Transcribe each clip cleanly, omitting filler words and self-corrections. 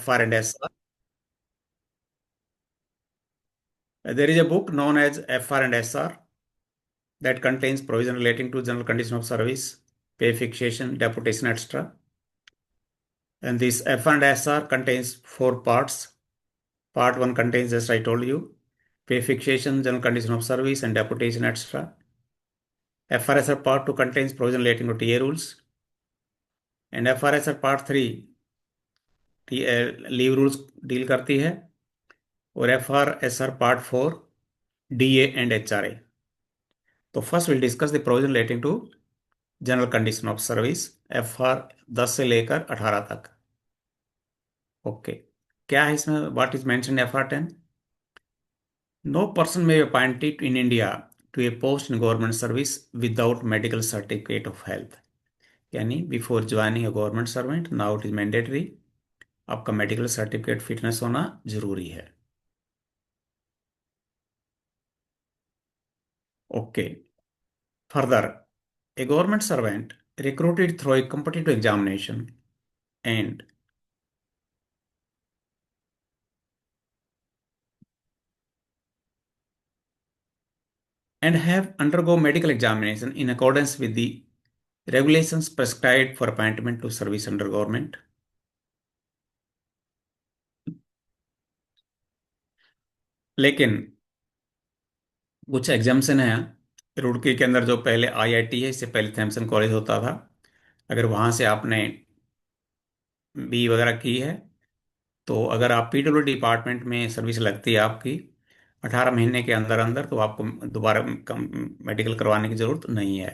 FR and SR. There is a book known as FR and SR that contains provision relating to general condition of service, pay fixation, deputation, etc. And this FR and SR contains four parts. Part 1 contains, as I told you, pay fixation, general condition of service, and deputation, etc. FRSR Part 2 contains provision relating to TA rules. And FRSR Part 3 leave rules deal करती है. और FRSR Part 4 DA and HRA. तो first will discuss the provision relating to general condition of service, FR 10 से लेकर 18 तक. Okay, क्या है इसमें? What is mention FR 10? No person may be appointed in India to a post in government service without medical certificate of health. यानी before joining a government servant, now it is mandatory, आपका medical certificate fitness होना जरूरी है. Okay, further, a government servant recruited through a competitive examination and have undergo medical examination in accordance with the regulations prescribed for appointment to service under government. लेकिन कुछ एग्जाम्सन है. रुड़की के अंदर जो पहले IIT है, इससे पहले थॉमसन कॉलेज होता था. अगर वहां से आपने बी वगैरह की है, तो अगर आप PWD डिपार्टमेंट में सर्विस लगती है आपकी 18 महीने के अंदर अंदर, तो आपको दोबारा मेडिकल करवाने की जरूरत नहीं है.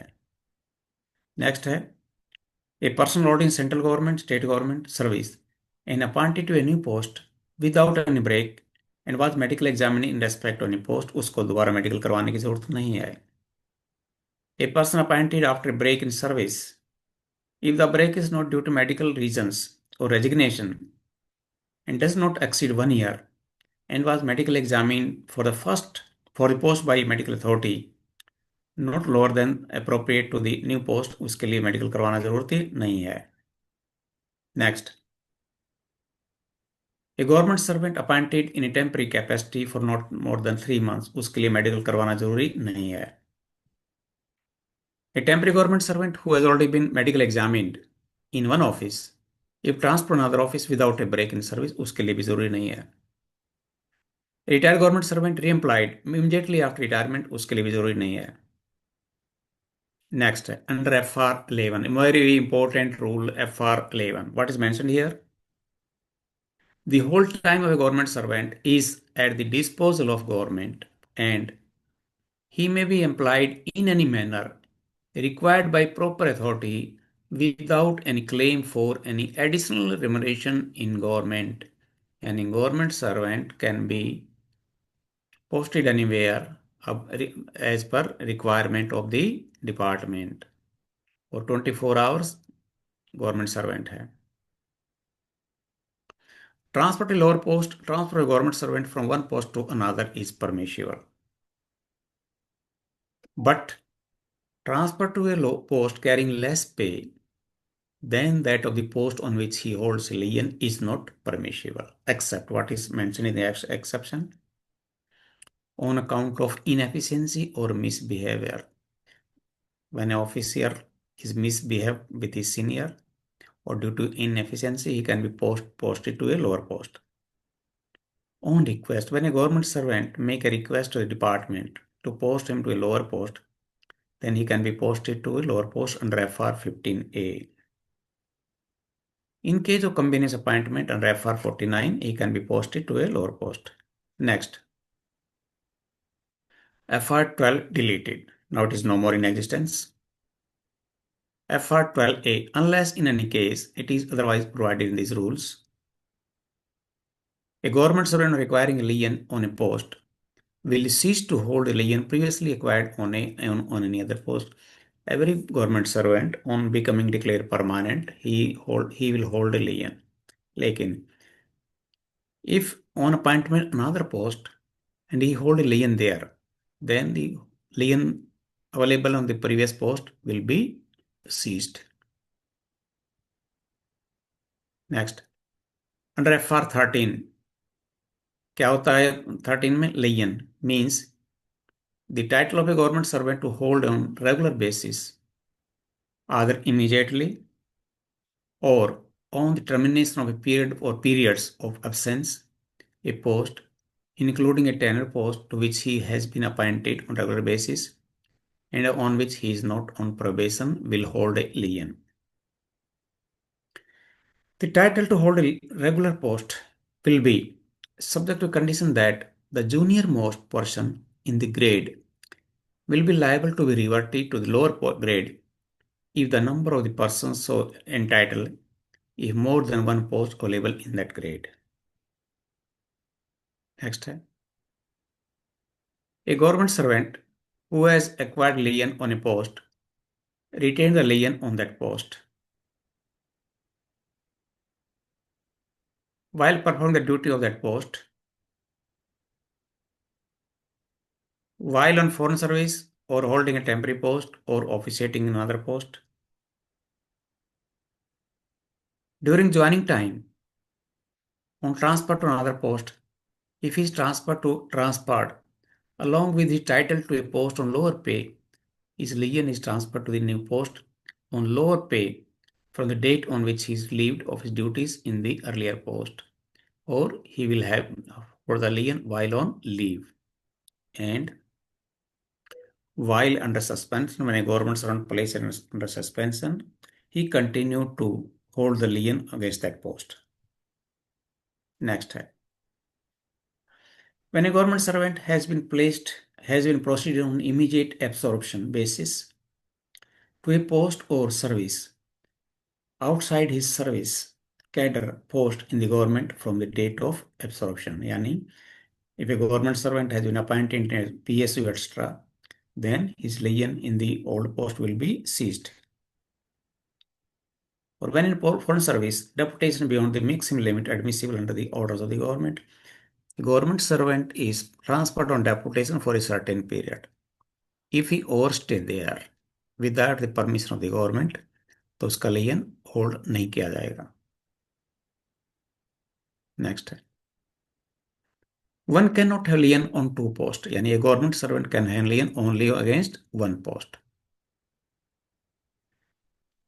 नेक्स्ट है, a person holding central government, state government service and appointed to a new post without any break and was medical examined in respect to any post, उसको दोबारा मेडिकल करवाने की जरूरत नहीं है. A person appointed after a break in service, if the break is not due to medical reasons or resignation and does not exceed 1 year and was medical examined for the post by medical authority not lower than appropriate to the new post, उसके लिए medical करवाना जरूरत नहीं है. Next, a government servant appointed in a temporary capacity for not more than 3 months, उसके लिए medical करवाना जरूरी नहीं है. A temporary government servant who has already been medical examined in one office, if transfer another office without a break in service, उसके लिए भी जरूरी नहीं है. Retired government servant reemployed immediately after retirement, उसके लिए भी जरूरी नहीं है. नेक्स्ट है under FR 11, very important rule FR 11. What is mentioned here? The whole time of a government servant is at the disposal of government, and he may be employed in any manner required by proper authority without any claim for any additional remuneration in government. Any government servant can be posted anywhere as per requirement of the department, और 24 hours government servant है. Transfer to lower post, transfer a government servant from one post to another is permissible. But transfer to a low post carrying less pay than that of the post on which he holds lien is not permissible, except what is mentioned in the exception, on account of inefficiency or misbehavior. When an officer is misbehaved with his senior or due to inefficiency, he can be posted to a lower post. On request, when a government servant make a request to the department to post him to a lower post, then he can be posted to a lower post under FR 15A. In case of convenience appointment under FR 49, he can be posted to a lower post. Next, FR 12 deleted. Now it is no more in existence. FR 12A, unless in any case it is otherwise provided in these rules, a government servant requiring a lien on a post will cease to hold a lien previously acquired on any other post. Every government servant on becoming declared permanent, he will hold a lien. लेकिन if on appointment another post and he hold a lien there, then the lien available on the previous post will be ceased. Next, under FR 13 क्या होता है? 13 में lien means the title of a government servant to hold on regular basis either immediately or on the termination of a period or periods of absence, a post, including a tenure post to which he has been appointed on regular basis and on which he is not on probation, will hold a lien. The title to hold a regular post will be subject to condition that the junior most person in the grade will be liable to be reverted to the lower grade if the number of the persons so entitled is more than one post available in that grade. Next, a government servant who has acquired lien on a post retains the lien on that post. While performing the duty of that post, while on foreign service or holding a temporary post or officiating in another post, during joining time, on transfer to another post, if he is transferred along with his title to a post on lower pay, his lien is transferred to the new post on lower pay from the date on which he is relieved of his duties in the earlier post, or he will have for the lien while on leave. And while under suspension, when a government servant placed under suspension, he continued to hold the lien against that post. Next, when a government servant has been proceeded on immediate absorption basis to a post or service outside his service cadre post in the government from the date of absorption. Yani, if a government servant has been appointed in a PSU extra, then his lien in the old post will be ceased. Or when in foreign service, deputation beyond the maximum limit admissible under the orders of the government, the government servant is transferred on deputation for a certain period. If he overstay there without the permission of the government, तो उसका लियन hold नहीं किया जाएगा. Next है, one can not have lien on two post, यानी a government servant can have lien only against one post.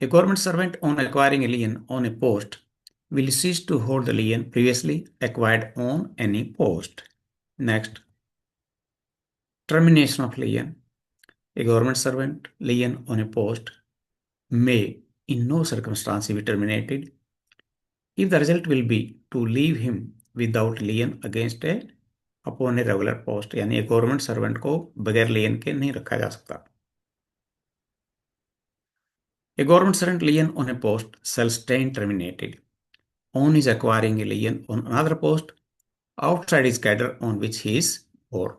A government servant on acquiring a lien on a post will cease to hold the lien previously acquired on any post. Next, termination of lien. A government servant lien on a post may in no circumstance be terminated if the result will be to leave him without lien against a upon a regular post. यानी एक government servant को बगैर लियन के नहीं रखा जा सकता. A government servant lien on a post shall stand terminated on his acquiring a lien on another post outside his cadre on which he is board.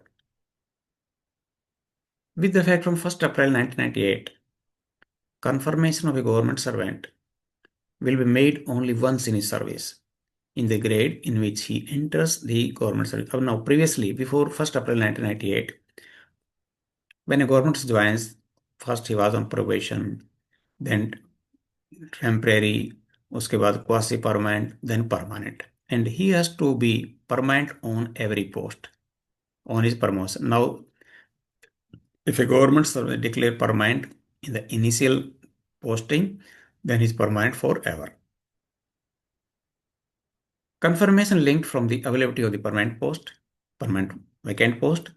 With effect from 1st April 1998, confirmation of a government servant will be made only once in his service in the grade in which he enters the government service. Now, previously, before 1st April 1998, when a government joins, first he was on probation, then temporary, उसके बाद quasi permanent, then permanent, and he has to be permanent on every post on his promotion. Now, if a government servant declare permanent in the initial posting, then he is permanent forever. Confirmation linked from the availability of the permanent vacant post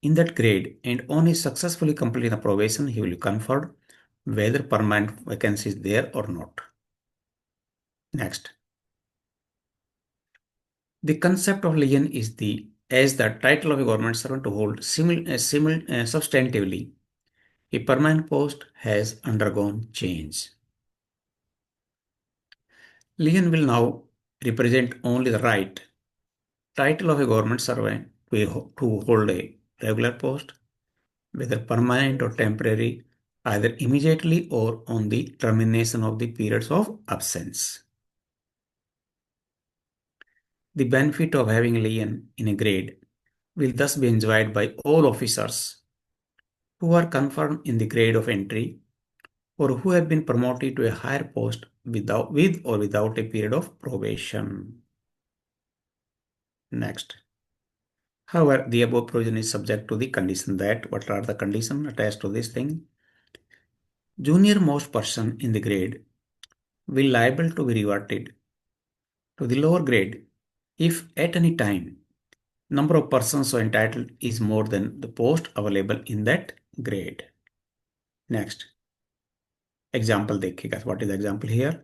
in that grade, and on his successfully completing the probation, he will be conferred whether permanent vacancy is there or not. Next, the concept of lien is as the title of a government servant to hold substantively a permanent post has undergone change. Lien will now represent only the right title of a government servant to hold a regular post, whether permanent or temporary, either immediately or on the termination of the periods of absence. The benefit of having a lien in a grade will thus be enjoyed by all officers who are confirmed in the grade of entry or who have been promoted to a higher post with or without a period of probation. Next. However, the above provision is subject to the condition that, what are the conditions attached to this thing? Junior most person in the grade will liable to be reverted to the lower grade if at any time number of persons so entitled is more than the post available in that grade. Next. Example देखिएगा. What is the example here?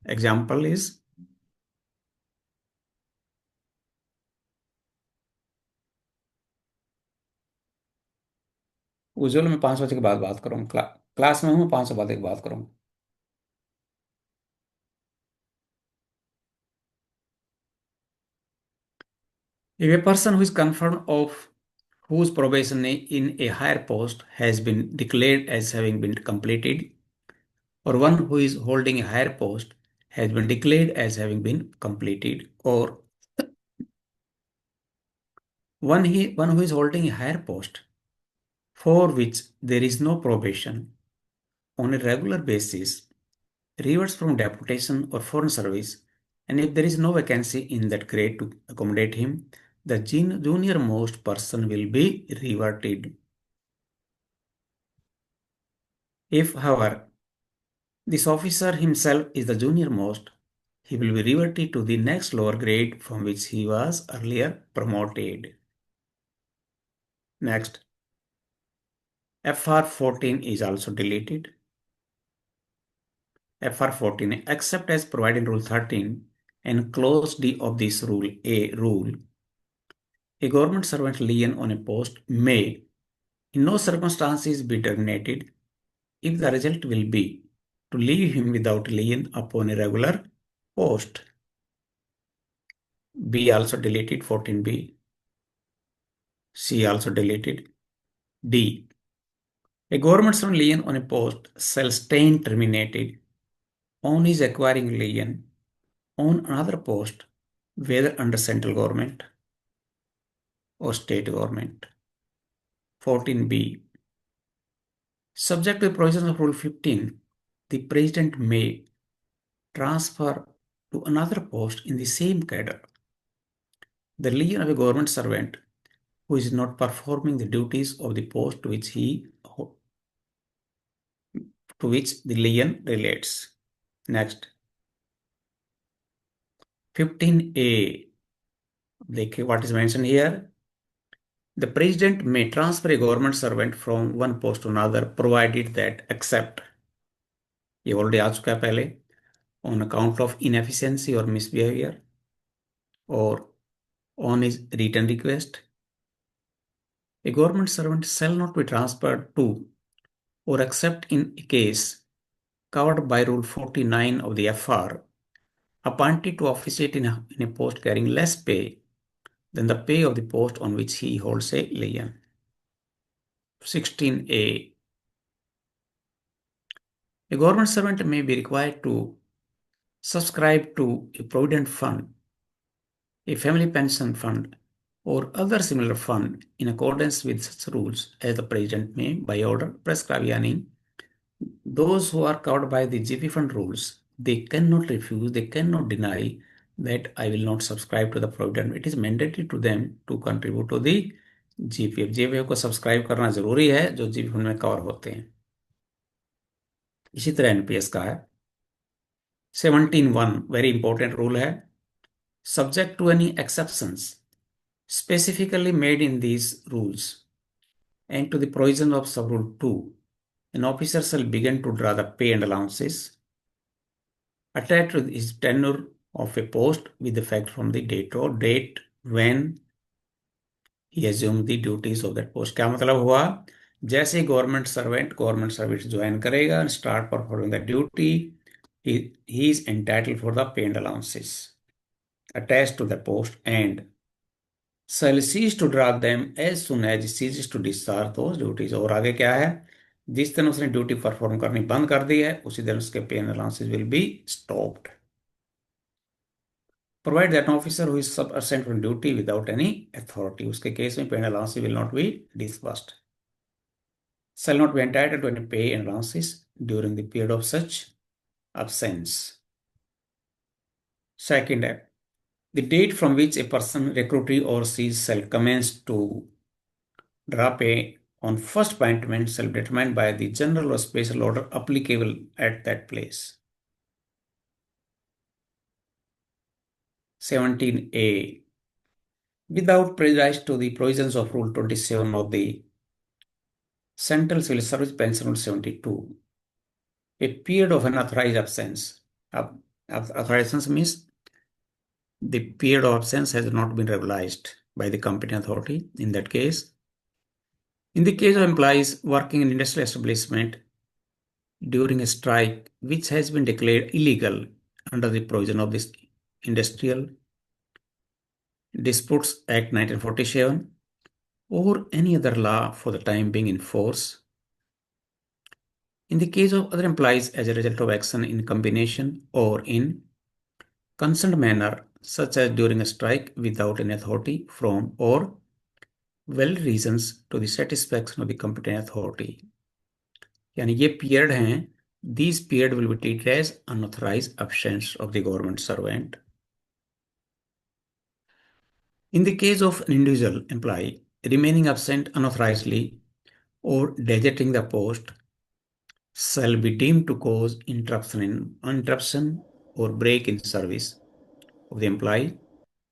Example is उज्ज्वल में 5 बजे के बाद बात करूँ. Class में हूँ, 5 बजे के बाद करूँ. If a person who is confirmed of whose probation in a higher post has been declared as having been completed, or one who is holding a higher post has been declared as having been completed, or one who is holding a higher post for which there is no probation on a regular basis reverts from deputation or foreign service, and if there is no vacancy in that grade to accommodate him, the junior most person will be reverted. If, however, this officer himself is the junior most, he will be reverted to the next lower grade from which he was earlier promoted. Next, FR14 is also deleted. FR14, except as provided in Rule 13 and Clause D of this Rule rule, a government servant lien on a post may, in no circumstances, be terminated if the result will be to leave him without lien upon a regular post. B also deleted, 14B. C also deleted. D. A government servant lien on a post shall stand terminated on his acquiring lien on another post, whether under central government or state government. 14B. Subject to the provisions of Rule 15, the President may transfer to another post in the same cadre the lien of a government servant who is not performing the duties of the post to which the lien relates. Next. 15A. What is mentioned here? The President may transfer a government servant from one post to another provided that, except, ये already आ चुका है पहले, on account of inefficiency or misbehavior, or on his written request, a government servant shall not be transferred to, or except in a case covered by Rule 49 of the FR, appointed to officiate in a post carrying less pay than the pay of the post on which he holds a lien. 16A. A government servant may be required to subscribe to a provident fund, a family pension fund, or other similar fund in accordance with such rules as the President may, by order, prescribe. Yani, those who are covered by the GP fund rules, they cannot refuse, they cannot deny that I will not subscribe to the provident. It is mandatory to them to contribute to the GPF. GPF को subscribe करना जरूरी है जो GP fund में cover होते हैं. इसी तरह एनपीएस का है. 17(1) वेरी इंपॉर्टेंट रूल है. Subject to any exceptions specifically made in these rules and to the provision of Subrule 2, an officer shall begin to draw the pay and allowances attached to his tenure of a post with effect from the date when he assumed the duties of that post. क्या मतलब हुआ? जैसे government service join करेगा, start performing the duty, he is entitled for the pay and allowances attached to the post and shall cease to draw them as soon as he ceases to discharge those duties. और आगे क्या है? जिस दिन उसने duty perform करनी बंद कर दी है उसी दिन उसके pay and allowances will be stopped. Provide that an officer who is absent from duty without any authority, उसके केस में pay and allowances will not be disbursed, shall not be entitled to any pay and allowances during the period of such absence. Second है, The date from which a person, recruitee or sees shall commence to draw pay on first appointment shall be determined by the general or special order applicable at that place. 17A. Without prejudice to the provisions of Rule 27 of the Central Civil Service Pension Rule 72, a period of unauthorized absence. Authorized absence means the period of absence has not been regularized by the competent authority. In that case, in the case of employees working in industrial establishment during a strike which has been declared illegal under the provision of this Industrial Disputes Act 1947 or any other law for the time being in force. In the case of other employees as a result of action in combination or in concerned manner, such as during a strike without any authority from or valid reasons to the satisfaction of the competent authority. यानी ये period हैं, these period will be treated as unauthorized absence of the government servant. In the case of an individual employee remaining absent unauthorizedly or deserting the post shall be deemed to cause interruption or break in service of the employee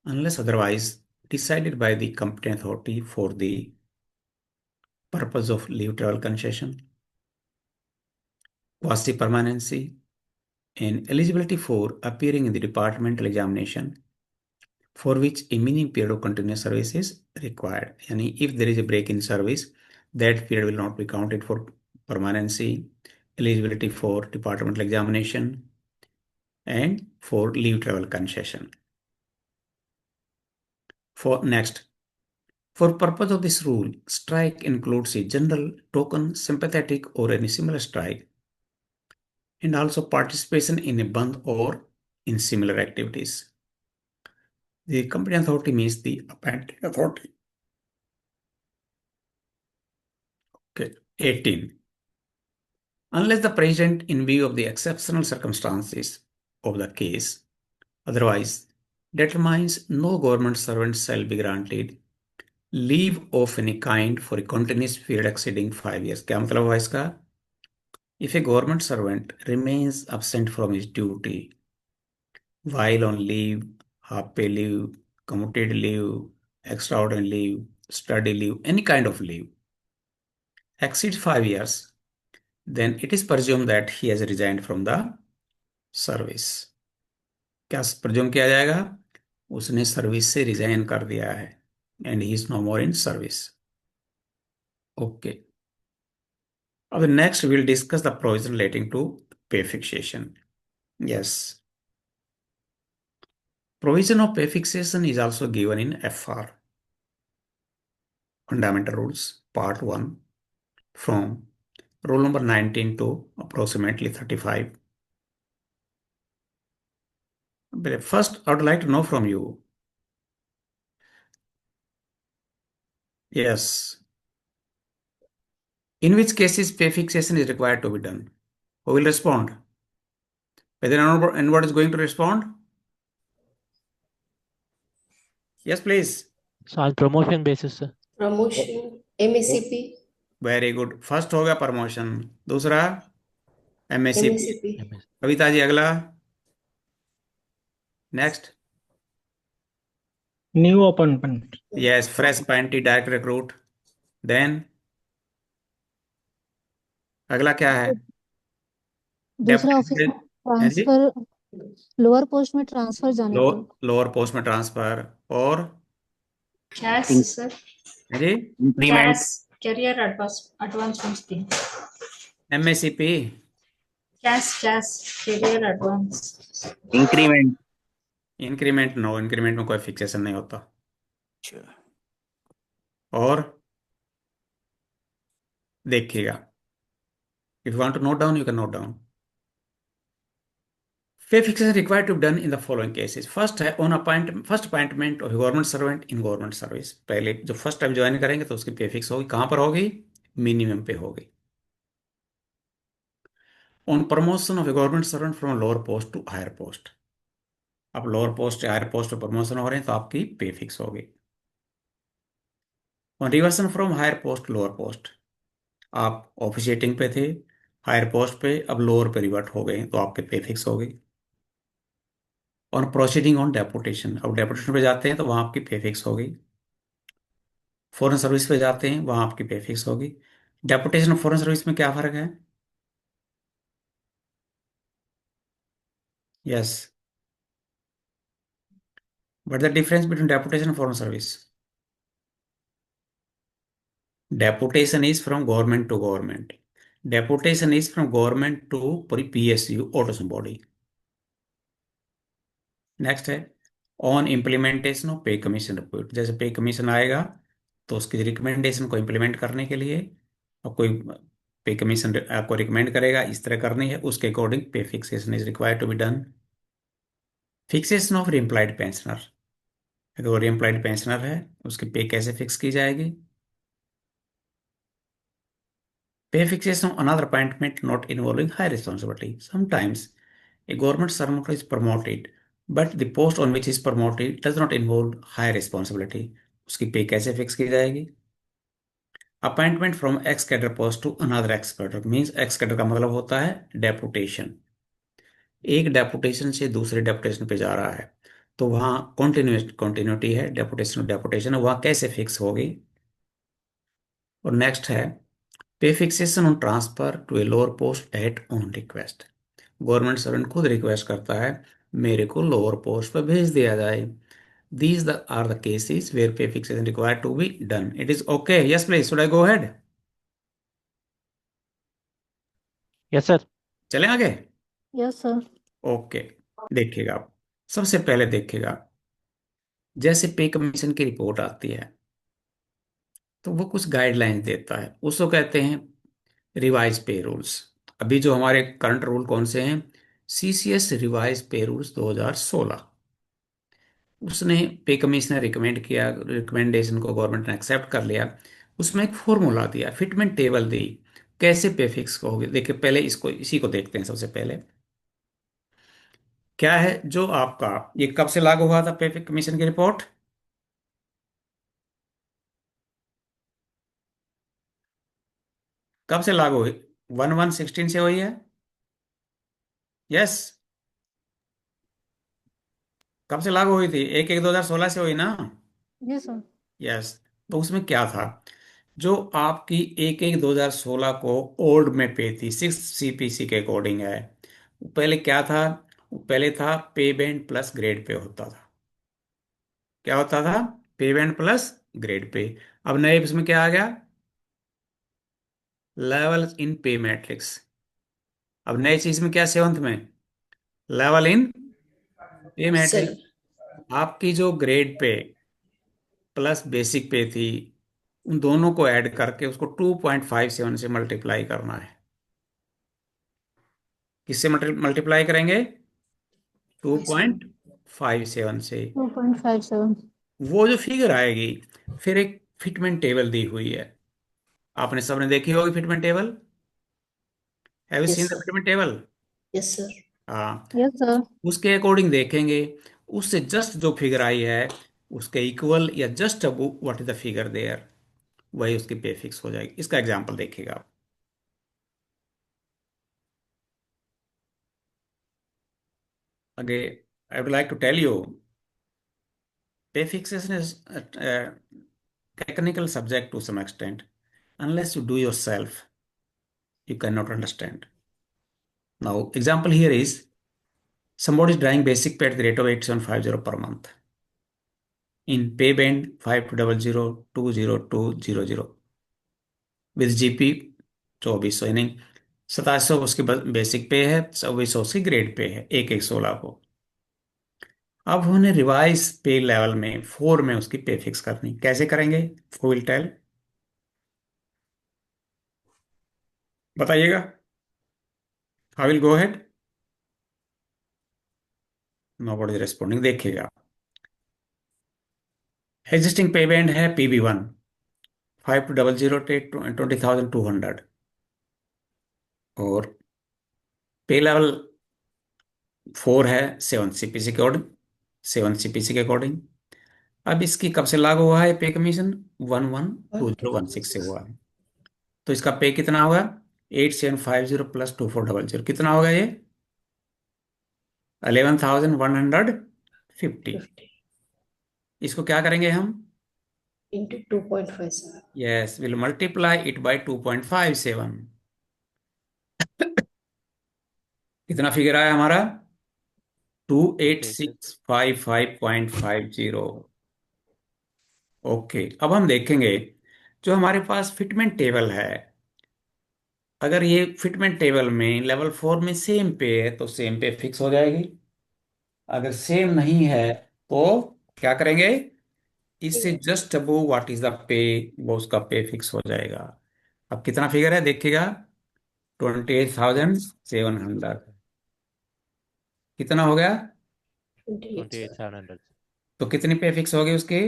unless otherwise decided by the competent authority for the purpose of leave travel concession, quasi permanency, and eligibility for appearing in the departmental examination for which a minimum period of continuous service is required. Yani if there is a break in service, that period will not be counted for permanency, eligibility for departmental examination, and for leave travel concession. For purpose of this rule, strike includes a general, token, sympathetic, or any similar strike, and also participation in a bandh or in similar activities. The competent authority means the appointing authority. Okay. 18. Unless the President, in view of the exceptional circumstances of the case, otherwise determines no government servant shall be granted leave of any kind for a continuous period exceeding 5 years. क्या मतलब हुआ इसका? If a government servant remains absent from his duty while on leave, half pay leave, commuted leave, extraordinary leave, study leave, any kind of leave, exceeds 5 years, then it is presumed that he has resigned from the service. क्या presume किया जाएगा? उसने service से resign कर दिया है and he is no more in service. Okay. Now, next we will discuss the provision relating to pay fixation. Yes. Provision of pay fixation is also given in FR, Fundamental Rules, Part 1, from rule number 19 to approximately 35. But first, I would like to know from you. Yes. In which cases pay fixation is required to be done? Who will respond? Whether anyone is going to respond? Yes, please. So on promotion basis, sir. Promotion, MACP, very good. First हो गया promotion, दूसरा MSCP. MACP, Kavita ji अगला. Next. New appointment. Yes, fresh appointee, direct recruit. Then अगला क्या है? दूसरा office में transfer, lower post में ट्रांसफर जाने पे. लोअर पोस्ट में ट्रांसफर. और CAS, sir, जी Increment. CAS, Career Advancement Scheme, MSCP. CAS, Career Advance, Increment. Increment no, increment में कोई फिक्सेशन नहीं होता. और देखिएगा, if you want to note down you can note down. Pay fixation required to be done in the following cases. First है first appointment of government servant in government service. पहले जो first time join करेंगे तो उसकी पे fix होगी. कहां पर होगी? मिनिमम पे होगी. On promotion of a government servant from lower post to higher post. आप लोअर पोस्ट या हायर पोस्ट पे प्रमोशन हो रहे हैं तो आपकी पे फिक्स होगी। और reversion from higher post lower post, आप ऑफिशिएटिंग पे थे, हायर पोस्ट पे, अब लोअर पे रिवर्ट हो गए तो आपके पे फिक्स हो गई। और प्रोसीडिंग ऑन डेपुटेशन, अब डेपुटेशन पे जाते हैं तो वहां आपकी पे फिक्स हो गई। फॉरेन सर्विस पे जाते हैं वहां आपकी पे फिक्स होगी। डेपुटेशन और फॉरेन सर्विस में क्या फर्क है? Yes, but the difference between deputation and foreign service, deputation is from government to government, deputation is from government to PSU ऑटोसम बॉडी। नेक्स्ट है on implementation of pay commission report, जैसे pay commission आएगा तो उसकी recommendation को implement करने के लिए, और कोई पे कमीशन आपको रिकमेंड करेगा इस तरह करनी है, उसके according pay fixation is required to be done. Fixation of employed pensioner, अगर वो एम्प्लॉयड पेंशनर है उसकी पे कैसे फिक्स की जाएगी? पे fixation on another appointment not involving high responsibility. Sometimes a government servant is promoted, but the post on which is promoted does not involve high responsibility. उसकी पे कैसे फिक्स की जाएगी? Appointment from ex cadre post to another ex cadre, means ex cadre का मतलब होता है deputation. एक डेपुटेशन से दूसरे डेपुटेशन पे जा रहा है तो वहाँ कॉन्टिन्यूटी है, डेपुटेशन डेपुटेशन वहाँ कैसे फिक्स होगी? और नेक्स्ट है pay fixation on transfer to a lower post at on request, government servant खुद रिक्वेस्ट करता है मेरे को लोअर पोस्ट पर भेज दिया जाए। These are the cases where pay fixation required to be done. It is okay, yes please, should I go ahead? Yes sir. चलें आगे? Yes sir. ओके, देखिएगा आप, सबसे पहले देखिएगा, जैसे पे कमीशन की रिपोर्ट आती है तो वो कुछ गाइडलाइंस देता है, उसको कहते हैं रिवाइज पे रूल्स। अभी जो हमारे करंट रूल कौन से हैं? CCS रिवाइज पे रूल्स 2016। उसने पे कमिश्नर रिकमेंड किया, रिकमेंडेशन को गवर्नमेंट ने एक्सेप्ट कर लिया, उसमें एक फॉर्मूला दिया, फिटमेंट टेबल दी, कैसे पे फिक्स होगी। देखिए पहले इसको, इसी को देखते हैं सबसे पहले। क्या है जो आपका, ये कब से लागू हुआ था पे कमीशन की रिपोर्ट? कब से लागू हुई? 1116 से हुई है। यस, कब से लागू हुई थी? 1/1/2016 से हुई ना? Yes sir. यस। तो उसमें क्या था, जो आपकी 1/1/2016 को ओल्ड में पे थी, 6 CPC के अकॉर्डिंग है, वो पहले क्या था? वो पहले था पे बैंड प्लस ग्रेड पे होता था। क्या होता था? पे बैंड प्लस ग्रेड पे। अब नए इसमें क्या आ गया? लेवल इन पे मैट्रिक्स। अब नई चीज में क्या, सेवंथ में लेवल इन पे Sir. मैट्रिक्स। आपकी जो ग्रेड पे प्लस बेसिक पे थी, उन दोनों को ऐड करके उसको 2.57 से मल्टीप्लाई करना है। किससे मल्टीप्लाई करेंगे? 2.57 से। 2.57। वो जो फिगर आएगी, फिर एक फिटमेंट टेबल दी हुई है, आपने सबने देखी होगी fitment table. Have you seen Yes, the sir. Fitment table? Yes, sir. हाँ, यस सर। उसके अकॉर्डिंग देखेंगे, उससे जस्ट जो फिगर आई है उसके इक्वल या just above what is the figure there, वही उसकी पे फिक्स हो जाएगी। इसका एग्जांपल देखिएगा आप। आगे I would like to tell you, pay fixation is technical subject to some extent. Unless you do yourself, you cannot understand. Now, example here is somebody is drawing basic pay at the rate of 8750 per month in pay band 5200 with GP 2400, यानी 2700 उसकी basic पे है, 2400 उसकी grade pay है, 1/1/16 को। अब उन्हें revise पे लेवल में 4 में उसकी पे फिक्स करनी, कैसे करेंगे? विल टेल, बताइएगा। I will go ahead, nobody responding, देखिएगा। एग्जिस्टिंग पे बैंड है PB1 5200 20,200, और पे लेवल 4 है 7 CPC कोड 7 CPC के अकॉर्डिंग। अब इसकी कब से लागू हुआ है पे कमीशन? 11/2016 से हुआ है। तो इसका पे कितना होगा? 8750 प्लस 2400 कितना होगा ये? 11,150। इसको क्या करेंगे हम? Into 2.57. Yes, will multiply it by 2.57। कितना फिगर आया हमारा? Two eight 286। Six five five point five zero okay, अब हम देखेंगे जो हमारे पास फिटमेंट टेबल है। अगर ये फिटमेंट टेबल में लेवल 4 में सेम पे है तो सेम पे फिक्स हो जाएगी। अगर सेम नहीं है तो क्या करेंगे? इससे just above what is the पे, वो उसका पे फिक्स हो जाएगा। अब कितना फिगर है देखिएगा? 28,700। कितना हो गया? 28,700। तो कितनी पे फिक्स होगी उसकी?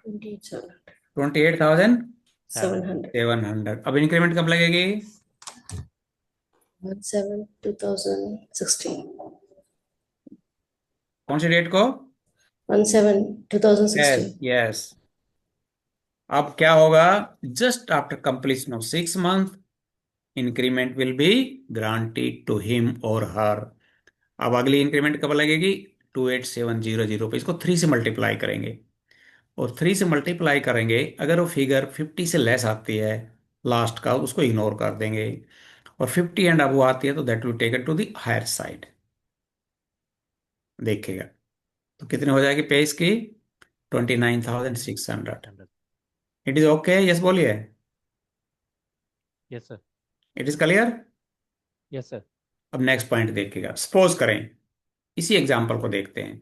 28,700. 700। 28,700। अब इंक्रीमेंट कब लगेगी? 1/7/2016. कौन सी डेट को? 1/7/2016. Yes yes. अब क्या होगा? Just after completion of 6 month increment will be granted to him और हर। अब अगली इंक्रीमेंट कब लगेगी? 28,700 पे इसको 3 से मल्टीप्लाई करेंगे, और 3 से मल्टीप्लाई करेंगे। अगर वो फिगर 50 से लेस आती है लास्ट का, उसको इग्नोर कर देंगे, और 50 एंड अब आती है तो that will taken to the higher side. देखिएगा तो कितनी हो जाएगी पे इसकी? 29,600। 600। इट इज ओके, यस बोलिए। Yes sir. It is clear. Yes sir. अब नेक्स्ट पॉइंट देखिएगा। सपोज करें, इसी एग्जांपल को देखते हैं।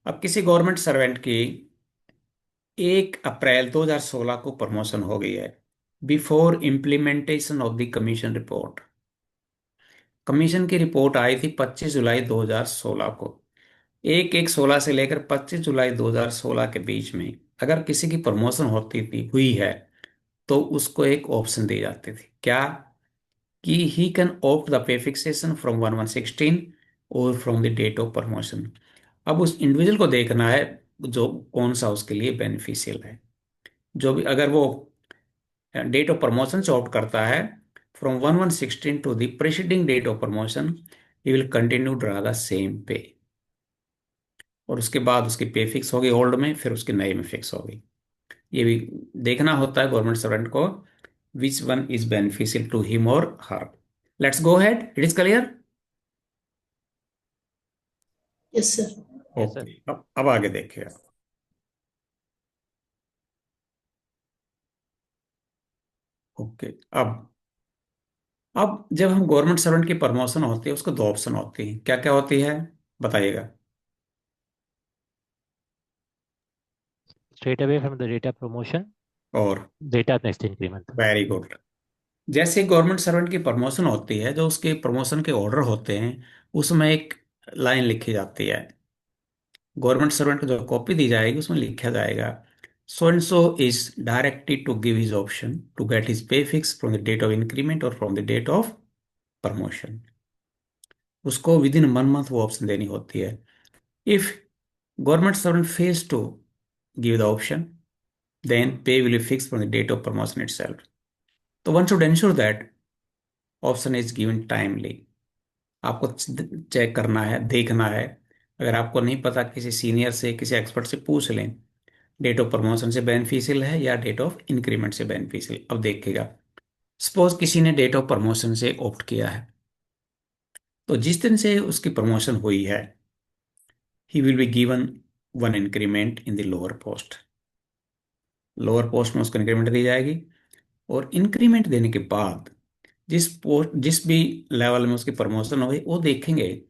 अब किसी गवर्नमेंट सर्वेंट की 1 अप्रैल 2016 को प्रमोशन हो गई है, before implementation of the commission report. Commission की रिपोर्ट आई थी 25 जुलाई 2016 को। 1/1/16 से लेकर 25 जुलाई 2016 के बीच में अगर किसी की प्रमोशन होती थी, हुई है, तो उसको एक ऑप्शन दी जाती थी, क्या? कि he can opt the pay fixation from 1/1/16 और from the date of promotion. अब उस इंडिविजुअल को देखना है जो कौन सा उसके लिए बेनिफिशियल है। जो भी, अगर वो डेट ऑफ प्रमोशन से ऑप्ट करता है from 1/1/16 to the preceding date of promotion, he will continue draw the same pay, और उसके बाद उसकी पे फिक्स होगी ओल्ड में, फिर उसके नए में फिक्स होगी। ये भी देखना होता है गवर्नमेंट सर्वेंट को, which one is beneficial to him और her. Let's go head, it is clear. Yes, sir. Yes sir. Okay, अब आगे देखिए। ओके, अब जब हम गवर्नमेंट सर्वेंट की प्रमोशन होती है उसको दो ऑप्शन होती है, क्या क्या होती है बताइएगा? Straight away from the data promotion, और data next increment. Very good. जैसे गवर्नमेंट सर्वेंट की प्रमोशन होती है, जो उसके प्रमोशन के ऑर्डर होते हैं उसमें एक लाइन लिखी जाती है। गवर्नमेंट सर्वेंट को जो कॉपी दी जाएगी उसमें लिखा जाएगा, so and so is directed to give his option to get his pay fix from the date of increment और from the date of promotion. उसको विद इन 1 मंथ वो ऑप्शन देनी होती है। If government servant fails to give the option, then pay will be fix from the date of promotion itself. तो one should ensure that option is given timely. आपको check करना है, देखना है। अगर आपको नहीं पता, किसी सीनियर से, किसी एक्सपर्ट से पूछ लें, डेट ऑफ प्रमोशन से बेनिफिशियल है या डेट ऑफ इंक्रीमेंट से बेनिफिशियल। अब देखिएगा, सपोज किसी ने डेट ऑफ प्रमोशन से ऑप्ट किया है, तो जिस दिन से उसकी प्रमोशन हुई है, ही will be given 1 increment in the lower post. Lower post में उसको इंक्रीमेंट दी जाएगी, और इंक्रीमेंट देने के बाद जिस भी लेवल में उसकी प्रमोशन हो गई वो देखेंगे।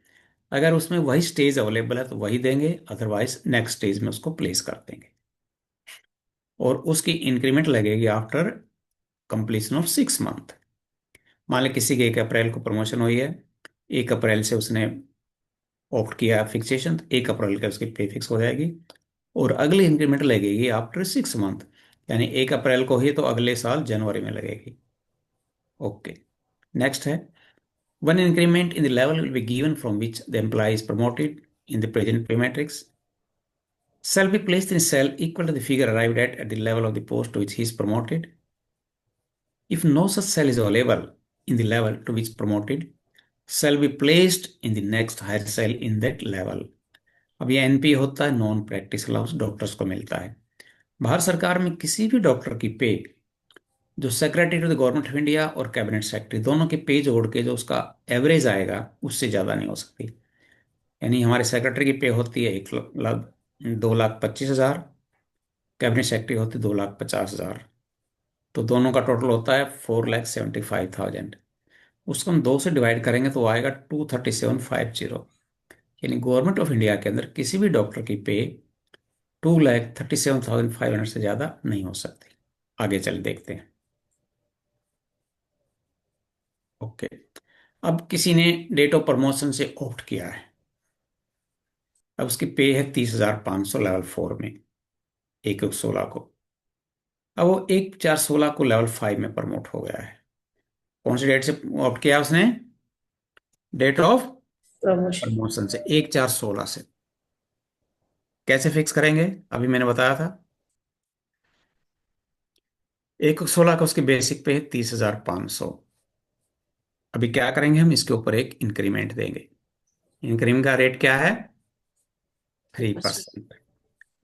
अगर उसमें वही स्टेज अवेलेबल है तो वही देंगे, अदरवाइज नेक्स्ट स्टेज में उसको प्लेस कर देंगे। और उसकी इंक्रीमेंट लगेगी आफ्टर कंप्लीशन ऑफ 6 मंथ। मान ली किसी के 1 अप्रैल को प्रमोशन हुई है, 1 अप्रैल से उसने ऑप्ट किया फिक्सेशन, तो 1 अप्रैल का उसकी पे फिक्स हो जाएगी, और अगली इंक्रीमेंट लगेगी आफ्टर 6 मंथ, यानी 1 अप्रैल को ही तो अगले साल जनवरी में लगेगी। ओके, नेक्स्ट है, 1 increment in the level will be given from which the employee is promoted in the present pay matrix shall be placed in a cell equal to the figure arrived at the level of the post to which he is promoted. If no such cell is available in the level to which promoted, shall be placed in the next higher cell in that level. अब ये NP होता है, non practice allowance, doctors को मिलता है। भारत सरकार में किसी भी डॉक्टर की पे, जो secretary to the government of India और कैबिनेट सेक्रेटरी दोनों के पे जोड़ के जो उसका एवरेज आएगा उससे ज्यादा नहीं हो सकती। यानी हमारे सेक्रेटरी की पे होती है 1 लाख 2,25,000, कैबिनेट सेक्रेटरी होती है 2,50,000, तो दोनों का टोटल होता है 4,75,000। उसको हम 2 से डिवाइड करेंगे तो वो आएगा 237,50। यानी गवर्नमेंट ऑफ इंडिया के अंदर किसी भी डॉक्टर की पे 2,37,500 से ज्यादा नहीं हो सकती। आगे चल देखते हैं। ओके, अब किसी ने डेट ऑफ प्रमोशन से ऑप्ट किया है। अब उसकी पे है 30,500 लेवल 4 में, 1/16 को। अब वो 1/4/16 को लेवल 5 में प्रमोट हो गया है। कौन सी डेट से ऑप्ट किया उसने? Date of Promotion. प्रमोशन से, 1/4/16 से। कैसे फिक्स करेंगे? अभी मैंने बताया था 1/16 का उसकी बेसिक पे है 30,500। अभी क्या करेंगे हम? इसके ऊपर एक इंक्रीमेंट देंगे। इंक्रीमेंट का रेट क्या है? 3%।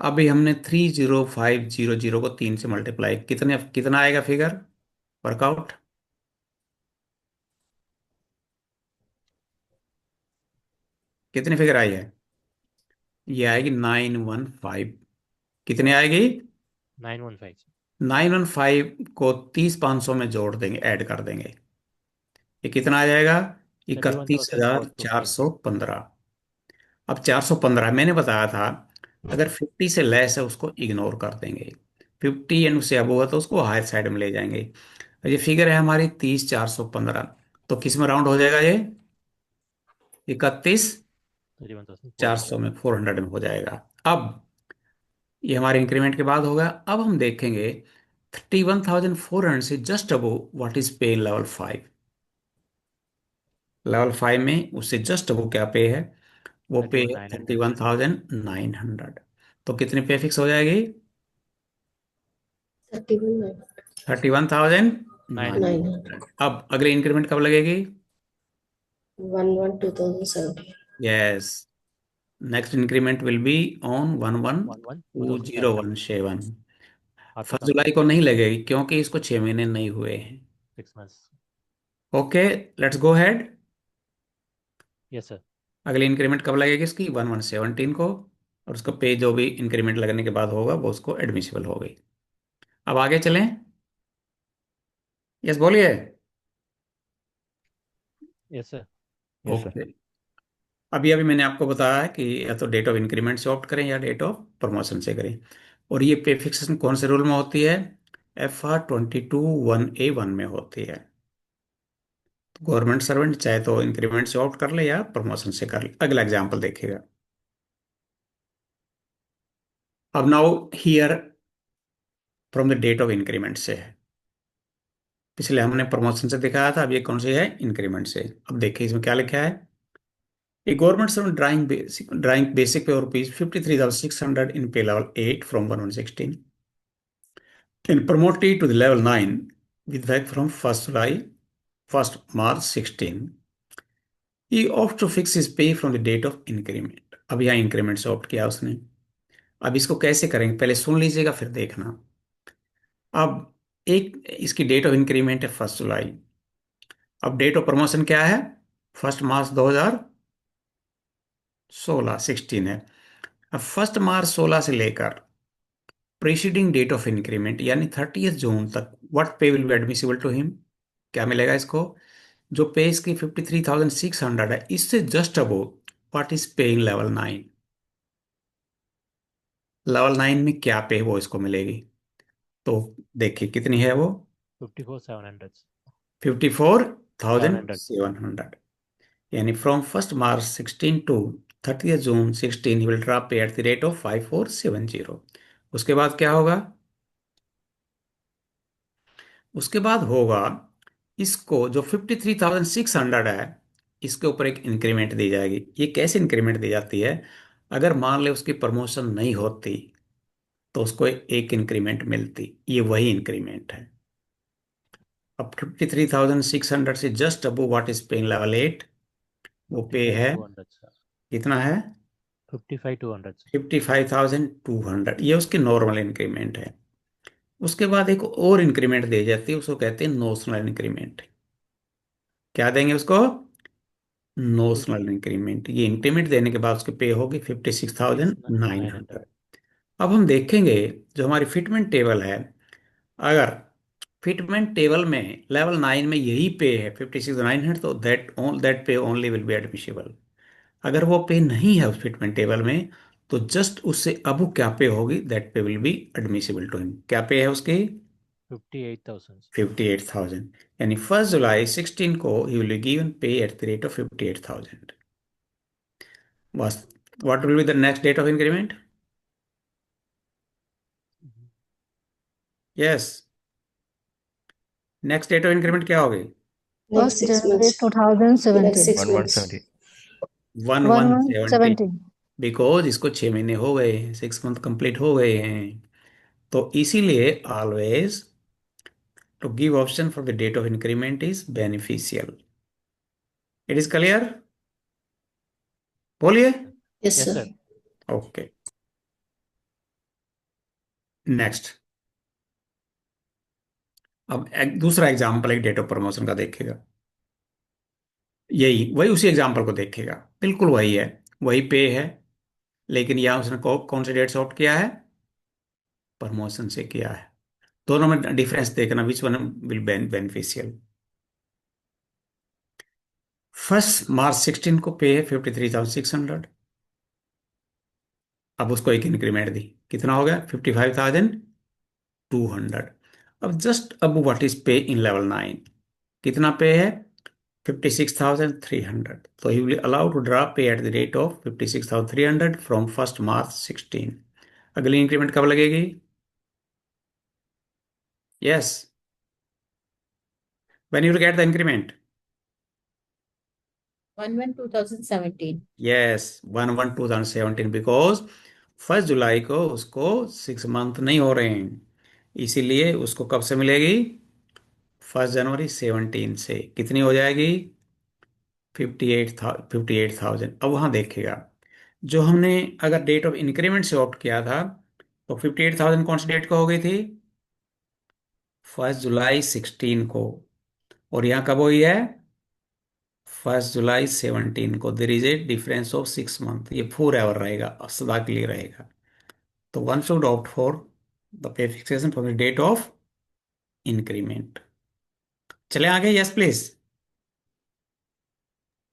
अभी हमने 30500 को 3 से मल्टीप्लाई, कितना आएगा फिगर वर्कआउट? कितनी फिगर आई है? ये आएगी 915। कितनी आएगी? 915 915 को 30,500 में जोड़ देंगे, ऐड कर देंगे। ये कितना आ जाएगा? 31,415 31,415। अब 415 मैंने बताया था, अगर 50 से लेस है उसको इग्नोर कर देंगे, 50 एंड उससे अब होगा तो उसको हायर साइड में ले जाएंगे। और ये फिगर है हमारी 30,415, तो किस में राउंड हो जाएगा ये? 31,400 31,400 में, 400 में हो जाएगा। अब ये हमारे इंक्रीमेंट के बाद होगा। अब हम देखेंगे 31,400 से जस्ट अबो व्हाट इज पे इन लेवल 5। लेवल 5 में उससे जस्ट अबो क्या पे है? वो पे है 31,900 31,900। तो कितनी पे फिक्स हो जाएगी? 31,900. 31,900। अब अगले इंक्रीमेंट कब लगेगी? 1/1/2017. Yes, next increment will be on 11/2017 1/1/2017। after 1 जुलाई को नहीं लगेगी क्योंकि इसको 6 महीने नहीं हुए हैं। 6 months. Okay, let's go head. Yes, sir. अगली इंक्रीमेंट कब लगेगी इसकी? 1/1/17 को। और उसका पे जो भी इंक्रीमेंट लगने के बाद होगा वो उसको एडमिसिबल हो गई। अब आगे चलें। यस बोलिए। Yes, sir. ओके, अभी अभी मैंने आपको बताया है कि या तो डेट ऑफ इंक्रीमेंट से ऑप्ट करें या डेट ऑफ प्रमोशन से करें। और ये पे फिक्सेशन कौन से रूल में होती है? FR 22(1)(a)(1) में होती है। तो गवर्नमेंट सर्वेंट चाहे तो इंक्रीमेंट से ऑप्ट कर ले या प्रमोशन से कर ले। अगला एग्जाम्पल देखिएगा। अब now here from the date of increment से है। पिछले हमने प्रमोशन से दिखाया था, अब ये कौन से है? इंक्रीमेंट से। अब देखिए इसमें क्या लिखा है। A government servant drawing basic pay of rupees 53,600 in pay level 8 from 1/1/16 and promoted to the level 9 with effect from 1st March 16. He opts to fix his pay from the date of increment. अब यहाँ increment से opt किया उसने। अब इसको कैसे करेंगे पहले सुन लीजिएगा फिर देखना। अब एक इसकी डेट ऑफ इंक्रीमेंट है 1 जुलाई। अब डेट ऑफ प्रमोशन क्या है? 1 मार्च 2016 16 है। अब 1 मार्च 16 से लेकर प्रीसीडिंग डेट ऑफ इंक्रीमेंट यानी 30 जून तक what pay will be admissible to him? क्या मिलेगा इसको? जो पे इसकी 53,600 है इससे जस्ट अबो व्हाट इज पे इन लेवल 9। लेवल 9 में क्या पे वो इसको मिलेगी? तो देखिए कितनी है वो? 54,700. 54,700। यानी from 1 March 16 to 30 June 16 he will draw pay at the rate of 5470। उसके बाद क्या होगा? उसके बाद होगा इसको जो 53,600 है इसके ऊपर एक इंक्रीमेंट दी जाएगी। ये कैसे इंक्रीमेंट दी जाती है? अगर मान ले उसकी प्रमोशन नहीं होती तो उसको एक इंक्रीमेंट मिलती, ये वही इंक्रीमेंट है। अब 53,600 से जस्ट अबो व्हाट इज पे इन लेवल 8, वो पे है 55,200 सर। कितना है? 55,200 सर। 55,200, ये उसकी नॉर्मल इंक्रीमेंट है। उसके बाद एक और इंक्रीमेंट दी जाती है, उसको कहते हैं नोशनल इंक्रीमेंट। क्या देंगे उसको? Notional increment. ये इंक्रीमेंट देने के बाद उसकी पे होगी 56,900। 900। अब हम देखेंगे जो हमारी फिटमेंट टेबल है, अगर फिटमेंट टेबल में लेवल 9 में यही पे है 56,900, तो दैट पे ओनली विल बी एडमिसिबल। अगर वो पे नहीं है उस फिटमेंट टेबल में, तो जस्ट उससे अब क्या पे होगी, that pay will be admissible to him. क्या पे है उसकी? 58,000 सर। 58,000। यानी 1 जुलाई 2016 को he will be given pay at the rate of 58,000। बस, what will be the next date of increment? Yes, next date of increment क्या होगी? Next First 6 months. January 2017. Next 6 months. 1170। 1170. Because इसको 6 महीने हो गए हैं, 6 मंथ कंप्लीट हो गए हैं। तो इसीलिए always to give option for the date of increment is beneficial. It is clear? बोलिए। Yes, yes sir. Sir. Okay, next. अब एक दूसरा एग्जाम्पल एक डेट ऑफ प्रमोशन का देखेगा, यही वही उसी एग्जाम्पल को देखेगा, बिल्कुल वही है, वही पे है, लेकिन यहाँ उसने कौन से डेट से ऑप्ट किया है? प्रमोशन से किया है। दोनों में डिफरेंस देखना, which one will beneficial. 1 March 2016 को पे है 53,600। अब उसको एक इंक्रीमेंट दी, कितना हो गया? 55,200। अब जस्ट अब व्हाट इज पे इन लेवल 9? कितना पे है? 56,300। तो he will allow to draw pay at the rate of 56,300 from 1 March 2016। अगली इंक्रीमेंट कब लगेगी? Yes, when you will get the increment? 1/1/2017. Yes, 1/1/2017, because 1 जुलाई को उसको 6 मंथ नहीं हो रहे हैं, इसीलिए उसको कब से मिलेगी? 1 जनवरी 2017 से। कितनी हो जाएगी? 58,000। अब वहां देखेगा, जो हमने अगर डेट ऑफ इंक्रीमेंट से ऑप्ट किया था, तो 58,000 कौन सी डेट को हो गई थी? 1 जुलाई 2016 को। और यहाँ कब हुई है? 1 जुलाई 2017 को। There is a difference of 6 month, ये फोर एवर रहेगा, सदा के लिए रहेगा। तो one should opt for the pay fixation for the date of increment. चले आगे, yes please.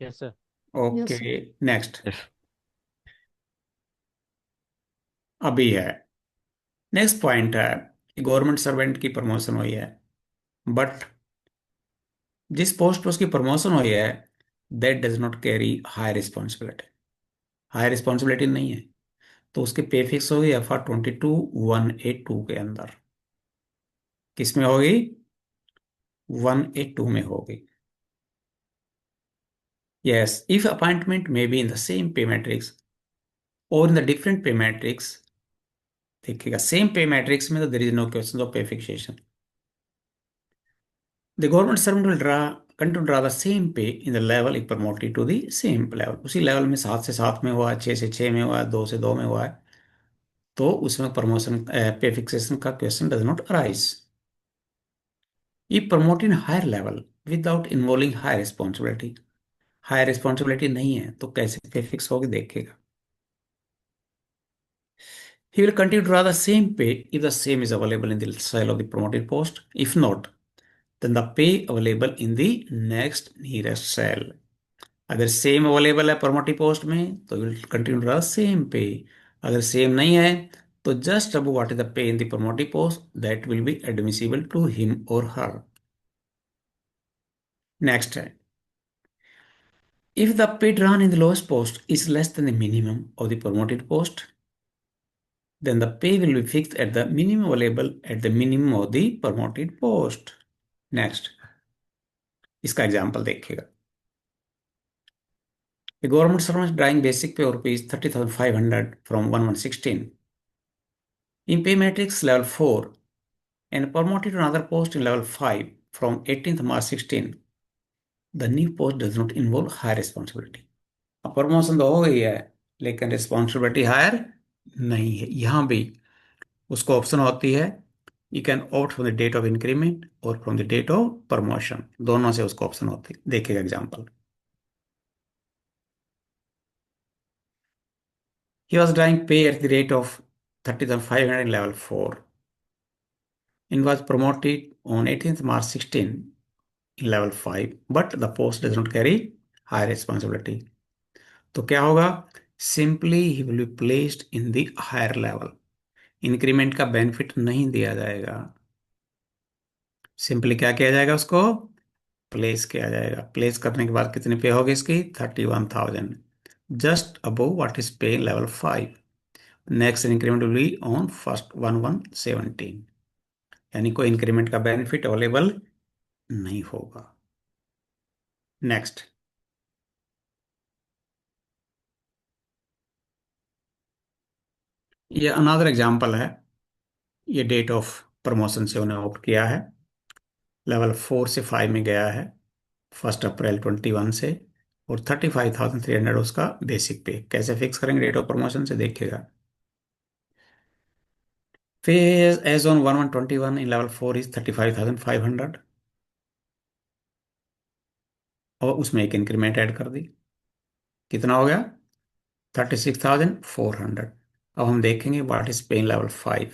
Yes sir. Yes, okay, sir. Next. Yes. अभी है, नेक्स्ट पॉइंट है, गवर्नमेंट सर्वेंट की प्रमोशन हुई है, बट जिस पोस्ट पर उसकी प्रमोशन हुई है, that does not carry high responsibility. High responsibility नहीं है, तो उसकी पे फिक्स होगी FR 22/182 के अंदर। किसमें होगी? 182 में होगी। Yes, if appointment may be in the same pay matrix और in the different pay matrix. देखिएगा, सेम पे मैट्रिक्स में तो there is no question of pay fixation. The government servant will draw continue to draw the same pay in the level if promoted to the same level. उसी level में 7 से 7 में हुआ है, 6 से 6 में हुआ है, 2 से 2 में हुआ है, तो उसमें प्रमोशन पे फिक्सेशन का question does not arise. If promoted in higher level without involving high responsibility, high responsibility नहीं है तो कैसे पे फिक्स होगी देखेगा। He will continue to draw the same pay if the same is available in the cell of the promoted post. If not, then the pay available in the next nearest cell. अगर same available है promoted post में तो will continue to draw same pay. अगर same नहीं है तो just अब what is the pay in the promoted post, that will be admissible to him और हर। नेक्स्ट है, if the pay drawn in the lowest post is less than the minimum of the promoted post, then the pay will be fixed at the minimum available at the minimum of the promoted post. Next, इसका example देखिएगा। A government servant is drawing basic pay of rupees 30,500 from 1116 in pay matrix level 4 and promoted to another post in level 5 from 18th March 16. The new post does not involve high responsibility. अब promotion तो हो गई है लेकिन responsibility higher नहीं है। यहां भी उसको ऑप्शन होती है, you can opt from the date of increment और from the date of promotion, दोनों से उसको ऑप्शन होती है। देखिएगा example, he was drawing pay at the rate of 30,500 in level 4 and was promoted on 18th March 16 in level 5, but the post does not carry high responsibility। तो क्या होगा, simply he will be placed in the higher level, increment का benefit नहीं दिया जाएगा, simply क्या किया जाएगा, उसको प्लेस किया जाएगा। प्लेस करने के बाद कितनी पे होगी इसकी, 31,000, जस्ट अबव व्हाट इज पे level 5। Next increment will be on first 1117, यानी कोई इंक्रीमेंट का बेनिफिट अवेलेबल नहीं होगा। नेक्स्ट, ये अनदर एग्जांपल है, ये डेट ऑफ प्रमोशन से उन्हें ऑप्ट किया है, लेवल 4 से 5 में गया है 1 अप्रैल 21 से, और 35,300 उसका बेसिक पे। कैसे फिक्स करेंगे डेट ऑफ प्रमोशन से, देखिएगा। फिर as on 1121 in level 4 is 35,500 और उसमें एक इंक्रीमेंट ऐड कर दी, कितना हो गया, 36,400। अब हम देखेंगे व्हाट इज पे इन लेवल 5,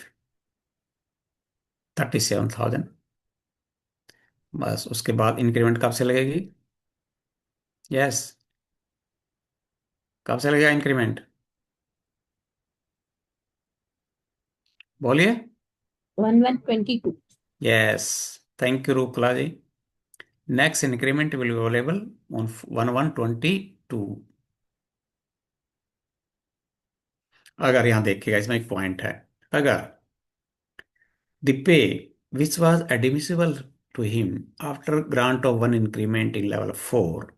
37,000। बस उसके बाद इंक्रीमेंट कब से लगेगी, यस, कब से लगेगा इंक्रीमेंट, बोलिए। 1122. Yes, thank you Rupla ji. Next increment will be available on 1122। अगर यहां देखिएगा, इसमें एक पॉइंट है, अगर the pay which was admissible to him after grant of one increment in level 4,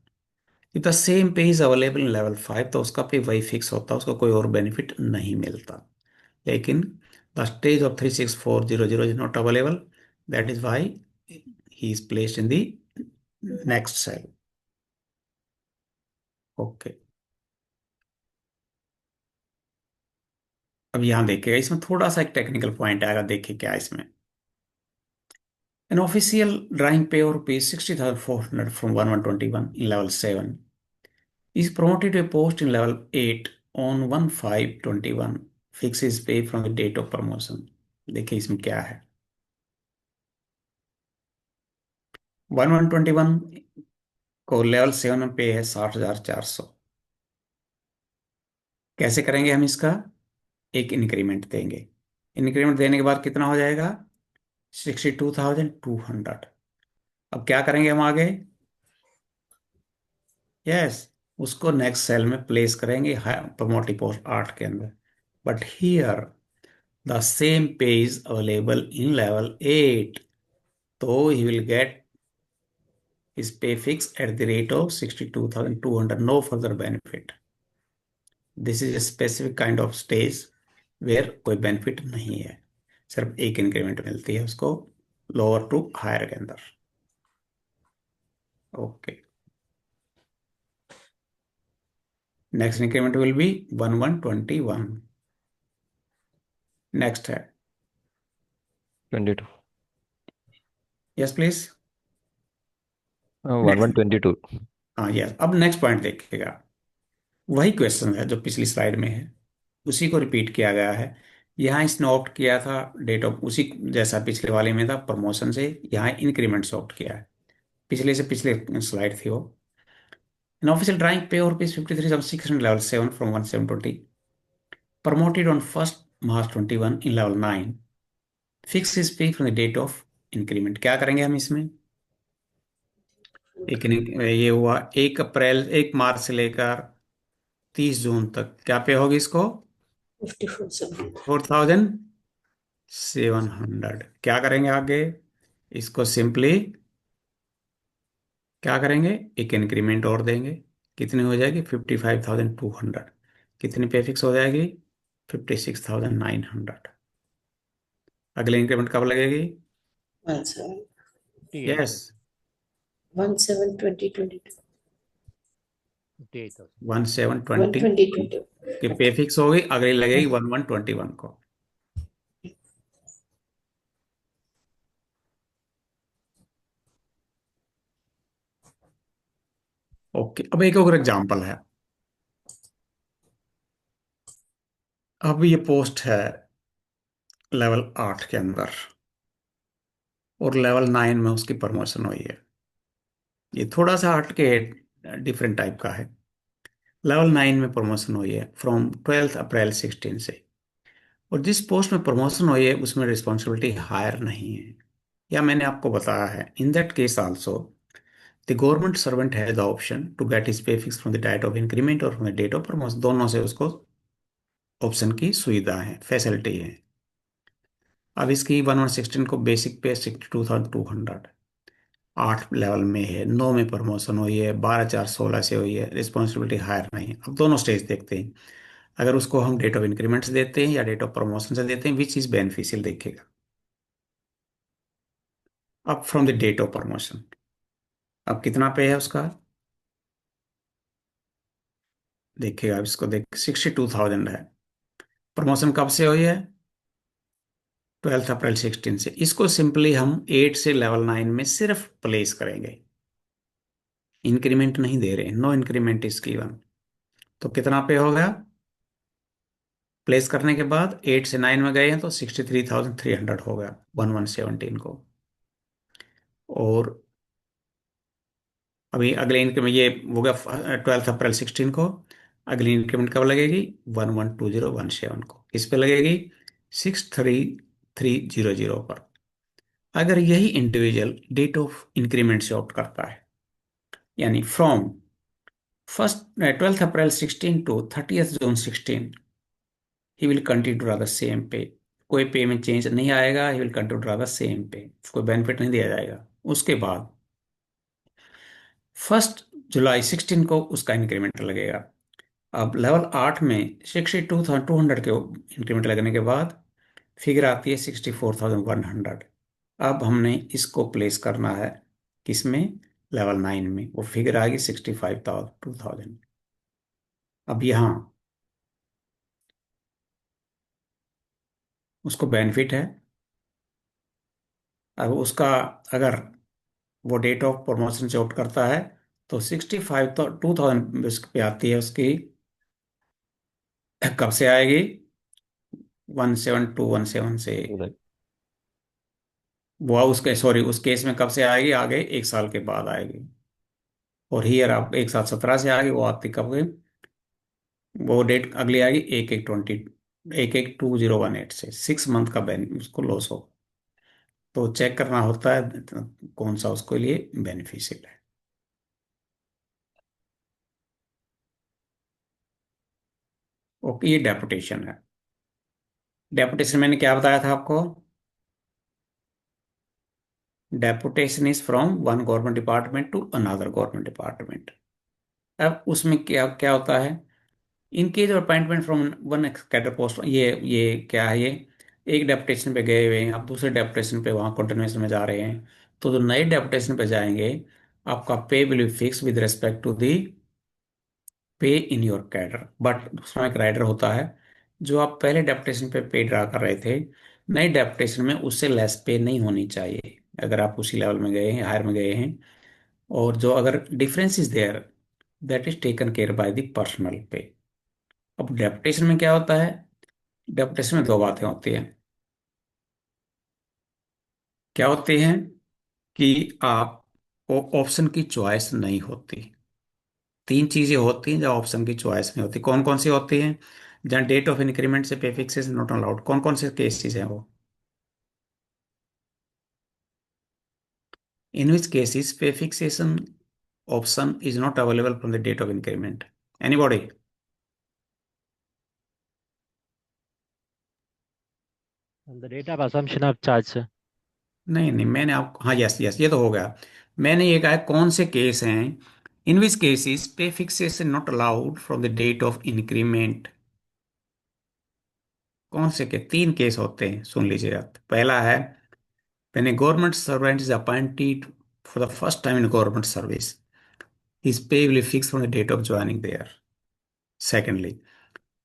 if the same pay is available in level 5, तो उसका पे वही फिक्स होता है, उसको कोई और बेनिफिट नहीं मिलता। लेकिन the stage of 36400 is not available, that is why he is placed in the next cell. Okay, अब यहां देखिएगा, इसमें थोड़ा सा एक टेक्निकल पॉइंट आएगा, देखिए क्या है इसमें। An official drawing pay of rupees 60,400 from 1121 in level 7 is promoted to a post in level 8 on 1521, fixes pay from the date of promotion। देखिए इसमें क्या है, 1121 को लेवल 7 में पे है 60,400। कैसे करेंगे हम इसका, एक इंक्रीमेंट देंगे, इंक्रीमेंट देने के बाद कितना हो जाएगा, 62,200। अब क्या करेंगे हम आगे, यस, उसको नेक्स्ट सेल में प्लेस करेंगे प्रमोटिव पोस्ट 8 के अंदर। बट हियर द सेम पे इज अवेलेबल इन लेवल 8, तो he will get his pay fix at the rate of 62,200, no further benefit। This is a specific kind of stage where कोई benefit नहीं है, सिर्फ एक increment मिलती है उसको लोअर टू हायर के अंदर। Okay, next increment will B 1121। Next है 22 यस प्लीज, 1122 हाँ यस। अब नेक्स्ट पॉइंट देखिएगा, वही क्वेश्चन है जो पिछली स्लाइड में है, उसी को रिपीट किया गया है। यहाँ इसने ऑप्ट किया था डेट ऑफ, उसी जैसा पिछले वाले में था प्रमोशन से, यहाँ इंक्रीमेंट से ऑप्ट किया है, पिछले से पिछले स्लाइड थी वो। एन ऑफिशियल ड्राइंग पे और rupees 53,600 level 7 from 1720, promoted on 1st March 21 in level 9, fix his pay from the date of increment। क्या करेंगे हम इसमें, एक ये हुआ 1 मार्च से लेकर 30 जून तक, क्या पे होगी इसको, 54,700। क्या करेंगे आगे, इसको सिंपली क्या करेंगे, एक इंक्रीमेंट और देंगे, कितनी हो जाएगी? 55,200। कितनी पे फिक्स हो जाएगी? 56,900। अगली इंक्रीमेंट कब लगेगी? 58 यस, 17, 20, 22. 58,000. 1720 120, 20. की पे फिक्स होगी, अगली लगेगी 1121 को। ओके, अब एक और एग्जांपल है। अब ये पोस्ट है लेवल 8 के अंदर, और लेवल 9 में उसकी प्रमोशन हुई है। ये थोड़ा सा हट के डिफरेंट टाइप का है। लेवल 9 में प्रमोशन हुई है फ्रॉम 12 अप्रैल 2016 से। और जिस पोस्ट में प्रमोशन हुई है उसमें रिस्पॉन्सिबिलिटी हायर नहीं है, या मैंने आपको बताया है, in that case also the government servant has the option to get his pay fix from the date of increment और from the date of promotion. दोनों से उसको ऑप्शन की सुविधा है, फैसिलिटी है। अब इसकी 1116 को बेसिक पे 62,200, 8 लेवल में है, 9 में प्रमोशन हुई है, 12/4/16 से हुई है, रिस्पॉन्सिबिलिटी हायर नहीं है। अब दोनों स्टेज देखते हैं। अगर उसको हम डेट ऑफ इंक्रीमेंट से देते हैं या डेट ऑफ प्रमोशन से देते हैं, विच इज बेनिफिशियल देखेगा। अब from the date of promotion, अब कितना पे है उसका देखिएगा। अब इसको देख 62,000 है। प्रमोशन कब से हुई है? 12 अप्रैल 2016 से। इसको सिंपली हम 8 से लेवल 9 में सिर्फ प्लेस करेंगे, इंक्रीमेंट नहीं दे रहे, नो इंक्रीमेंट इज गिवन। तो कितना पे हो गया? प्लेस करने के बाद 8 से 9 में गए हैं तो 63,300 हो गया 1117 को। और अभी अगले इंक्रीमेंट ये हो गया 12 अप्रैल 2016 को। अगली इंक्रीमेंट कब लगेगी? 112017 को। किस पे लगेगी? 63,300 पर। अगर यही इंडिविजुअल डेट ऑफ इंक्रीमेंट से ऑप्ट करता है, यानी from 12 April 2016 to 30th June 2016, he will continue to draw the same pay. कोई पे में चेंज नहीं आएगा, he will continue to draw the same pay, कोई बेनिफिट नहीं दिया जाएगा। उसके बाद 1 जुलाई 2016 को उसका इंक्रीमेंट लगेगा। अब लेवल 8 में 62,200 के इंक्रीमेंट लगने के बाद फिगर आती है 64,100। अब हमने इसको प्लेस करना है किसमें? लेवल 9 में। वो फिगर आएगी 65,000। अब यहाँ उसको बेनिफिट है। अब उसका अगर वो डेट ऑफ प्रमोशन से आउट करता है तो 65,000 पे आती है उसकी। कब से आएगी? 17,217 से। Right. वो उसके सॉरी उस केस में कब से आएगी? आगे 1 साल के बाद आएगी। और हियर आप 1/7/17 से आएगी, वो आती कब गई? वो डेट अगली आएगी 1/1/2018 से। 6 मंथ का उसको लॉस हो। तो चेक करना होता है कौन सा उसके लिए बेनिफिशियल है। ओके, ये डेपुटेशन है। डेपुटेशन मैंने क्या बताया था आपको? Deputation is from one government department to another government department. अब उसमें क्या क्या होता है? इनके जो appointment from one cadre post, ये क्या है? ये एक डेपुटेशन पे गए हुए हैं, आप दूसरे डेपुटेशन पे वहाँ कंटिन्यूएशन में जा रहे हैं। तो जो नए डेपुटेशन पे जाएंगे, आपका pay will be fix with respect to the pay in your cadre. But दूसरा एक राइडर होता है, जो आप पहले डेपुटेशन पे ड्रा कर रहे थे, नए डेपुटेशन में उससे लेस पे नहीं होनी चाहिए अगर आप उसी लेवल में गए हैं, हायर में गए हैं। और जो अगर difference is there, that is taken care by the personal pay. अब डेपुटेशन में क्या होता है? डेपुटेशन में दो बातें होती हैं। क्या होती हैं? कि आप ऑप्शन की चॉइस नहीं होती। तीन चीजें होती हैं जब ऑप्शन की चॉइस नहीं होती। कौन कौन सी होती हैं? जहाँ डेट ऑफ इंक्रीमेंट से पे फिक्स इज नॉट अलाउड। कौन कौन से केसेस हैं वो? In which cases pay fixation option is not available from the date of increment? Anybody? On the date of assumption of charge, sir. नहीं नहीं, मैंने आपको, हाँ, यस यस, ये तो हो गया। मैंने ये कहा है कौन से केस हैं In which cases pay fixation not allowed from the date of increment. कौन से के 3 केस होते हैं, सुन लीजिए आप। पहला है when a government servant is appointed for the first time in government service, his pay will be fixed from the date of joining there. Secondly,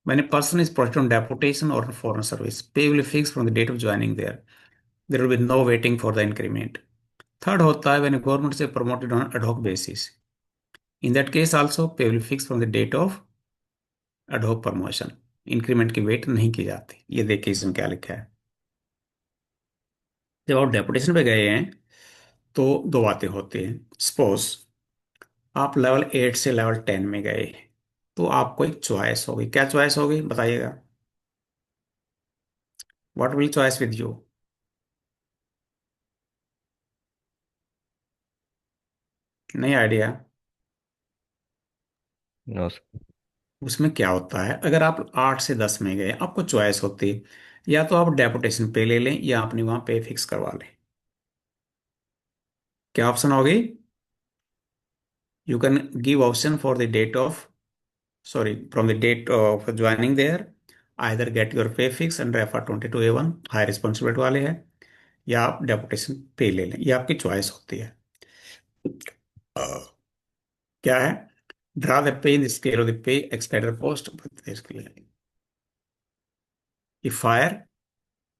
when a person is posted on deputation or foreign service, pay will be fixed from the date of joining there. There will be no waiting for the increment. Third होता है when a government is promoted on ad hoc basis. In that case also pay will be fixed from the date of ad hoc promotion. Increment की wait नहीं की जाती। ये देखिए इसमें क्या लिखा है। जब आप डेपुटेशन पे गए हैं तो दो बातें होती हैं। सपोज आप लेवल 8 से लेवल 10 में गए, तो आपको एक चॉइस होगी। क्या चॉइस होगी बताइएगा? What will choice with you? नहीं आइडिया? No, sir. उसमें क्या होता है, अगर आप 8 से 10 में गए आपको चॉइस होती है, या तो आप डेपुटेशन पे ले लें या अपनी वहां पे फिक्स करवा लें। क्या ऑप्शन होगी? You can give option for the date of, sorry, from the date of joining there, either get your pay fix and refer 22A1 high responsibility वाले हैं, या आप डेपुटेशन पे ले लें। ये आपकी चॉइस होती है। क्या है? Draw the pay in the scale of the pay expected post. Fire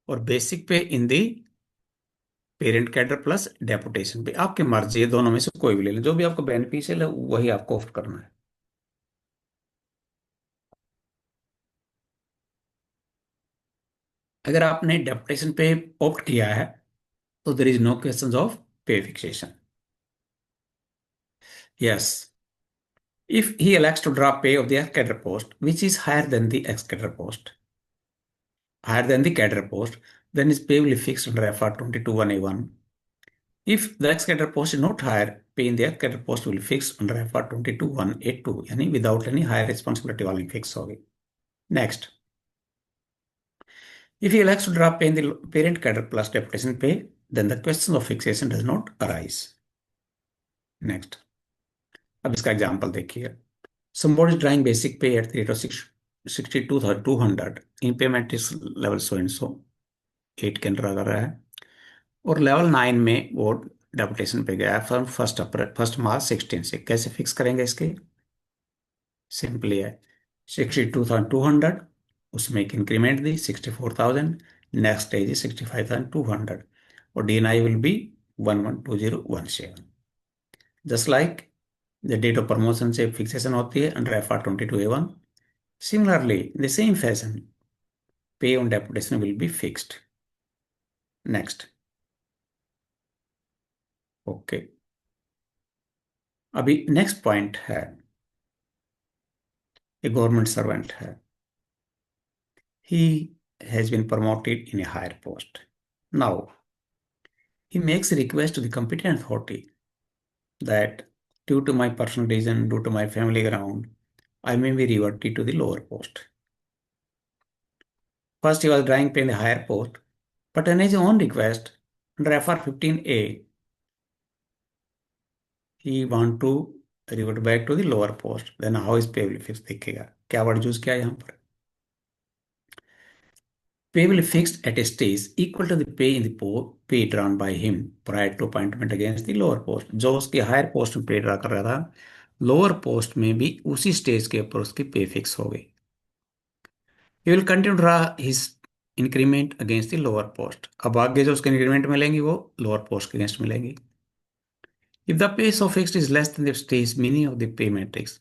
और basic pay in the parent cadre plus deputation pay, आपकी मर्जी है, दोनों में से कोई भी ले लें, जो भी आपको बेनिफिशियल है वही आपको ऑप्ट करना है। अगर आपने डेपुटेशन पे ऑप्ट किया है तो there is no question of pay fixation. Yes, if he elects to draw pay of the ex-cadre post which is higher than the ex-cadre post, higher than the cadre post, then his pay will be fixed under FR 22(1)(a)(1). If the ex-cadre post is not higher, pay in the ex-cadre post will be fixed under FR 22(1)(a)(2), यानी without any higher responsibility वाली fix होगी। Next, if he elects to draw pay in the parent cadre plus deputation pay, then the question of fixation does not arise. Next, अब इसका example देखिए। Somebody is drawing basic pay at the rate of 62,200 in payment is level so and so 8 के अंदर आ रहा है, और level 9 में वो डेपुटेशन पे गया फ्रॉम 1 मार्च 16 से। कैसे फिक्स करेंगे इसके? सिंपली है 62,200, उसमें एक इंक्रीमेंट दी 64,000, नेक्स्ट एज 65,200, और DNI will be 112017। Just like the date of promotion से फिक्सेशन होती है under FR 22(a)(1। Similarly, in the same fashion, pay on deputation will be fixed. Next. Okay. अभी नेक्स्ट पॉइंट है, a government servant है, he has been promoted in a higher post. Now, he makes a request to the competent authority that due to my personal reason, due to my family ground, I may be reverted to the lower post. First, he was drawing pay in the higher post, but on his own request, under FR 15A, he want to revert back to the lower post. Then how is pay will be fixed? देखिएगा क्या word use किया है यहाँ पर। Pay will be fixed at a stage equal to the pay in the pay drawn by him prior to appointment against the lower post. जो उसके higher post में पे ड्रा कर रहा था, लोअर पोस्ट में भी उसी स्टेज के ऊपर उसकी पे फिक्स हो गई। He will continue to draw his increment against the lower post. अब आगे जो उसके इंक्रीमेंट मिलेंगी वो लोअर पोस्ट के अगेंस्ट मिलेंगी। If the pay so fixed is less than the stage meaning of the pay matrix,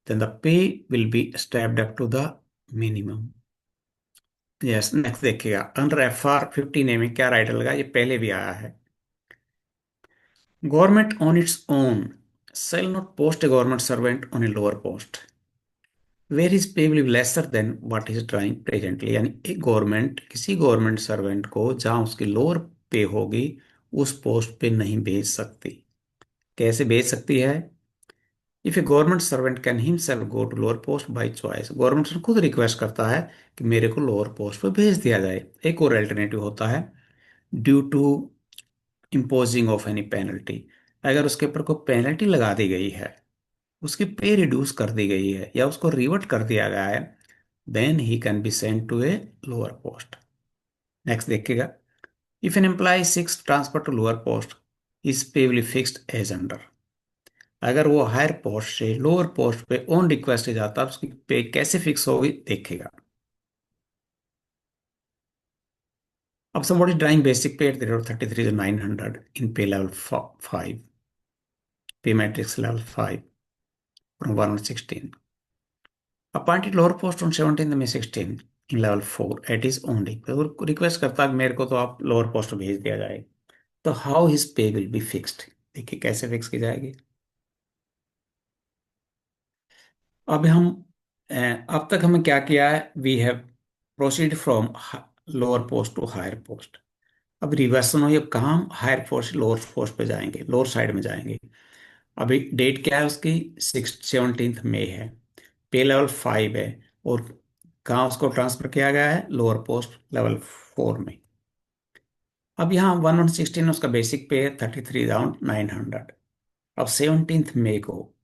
then the pay will be stepped up to the minimum. Yes, next देखिएगा under FR 15A में क्या writer लगा, ये पहले भी आया है। Government on its own shall not post a government servant on a lower post where his pay will be lesser than what he is drawing presently। यानी एक गवर्नमेंट किसी गवर्नमेंट सर्वेंट को जहां उसकी लोअर पे होगी उस पोस्ट पे नहीं भेज सकती। कैसे भेज सकती है? If a government servant can himself go to lower post by choice, government खुद रिक्वेस्ट करता है कि मेरे को लोअर पोस्ट पे भेज दिया जाए। एक और अल्टरनेटिव होता है due to imposing of any penalty, अगर उसके ऊपर कोई पेनल्टी लगा दी गई है उसकी पे रिड्यूस कर दी गई है या उसको रिवर्ट कर दिया गया है, then he can be sent to a lower post. Next देखिएगा, if an employee seeks transfer to lower post, his pay will fixed as under. अगर वो हायर पोस्ट से लोअर पोस्ट पे ऑन रिक्वेस्ट जाता है तो उसकी पे कैसे फिक्स होगी देखिएगा। अब somebody drawing basic pay at the rate of 33,900 in pay level 5, pay matrix level 5 from 116. Appointed lower post on 17th May 16 in level 4 at his own request. Request करता है मेरे को तो आप लोअर पोस्ट भेज दिया जाए, तो how his pay will be fixed, देखिए कैसे फिक्स की जाएगी। अब हम अब तक हमें क्या किया है, we have proceed from lower post to higher post. अब रिवर्सन हुई, अब कहाँ हम हायर पोस्ट लोअर पोस्ट पे जाएंगे, लोअर साइड में जाएंगे। अभी डेट क्या है उसकी, 17 मई है, पे लेवल 5 है, और कहाँ उसको ट्रांसफर किया गया है, लोअर पोस्ट लेवल 4 में। अब यहाँ 116 उसका बेसिक पे है 33,900। अब 17 मई को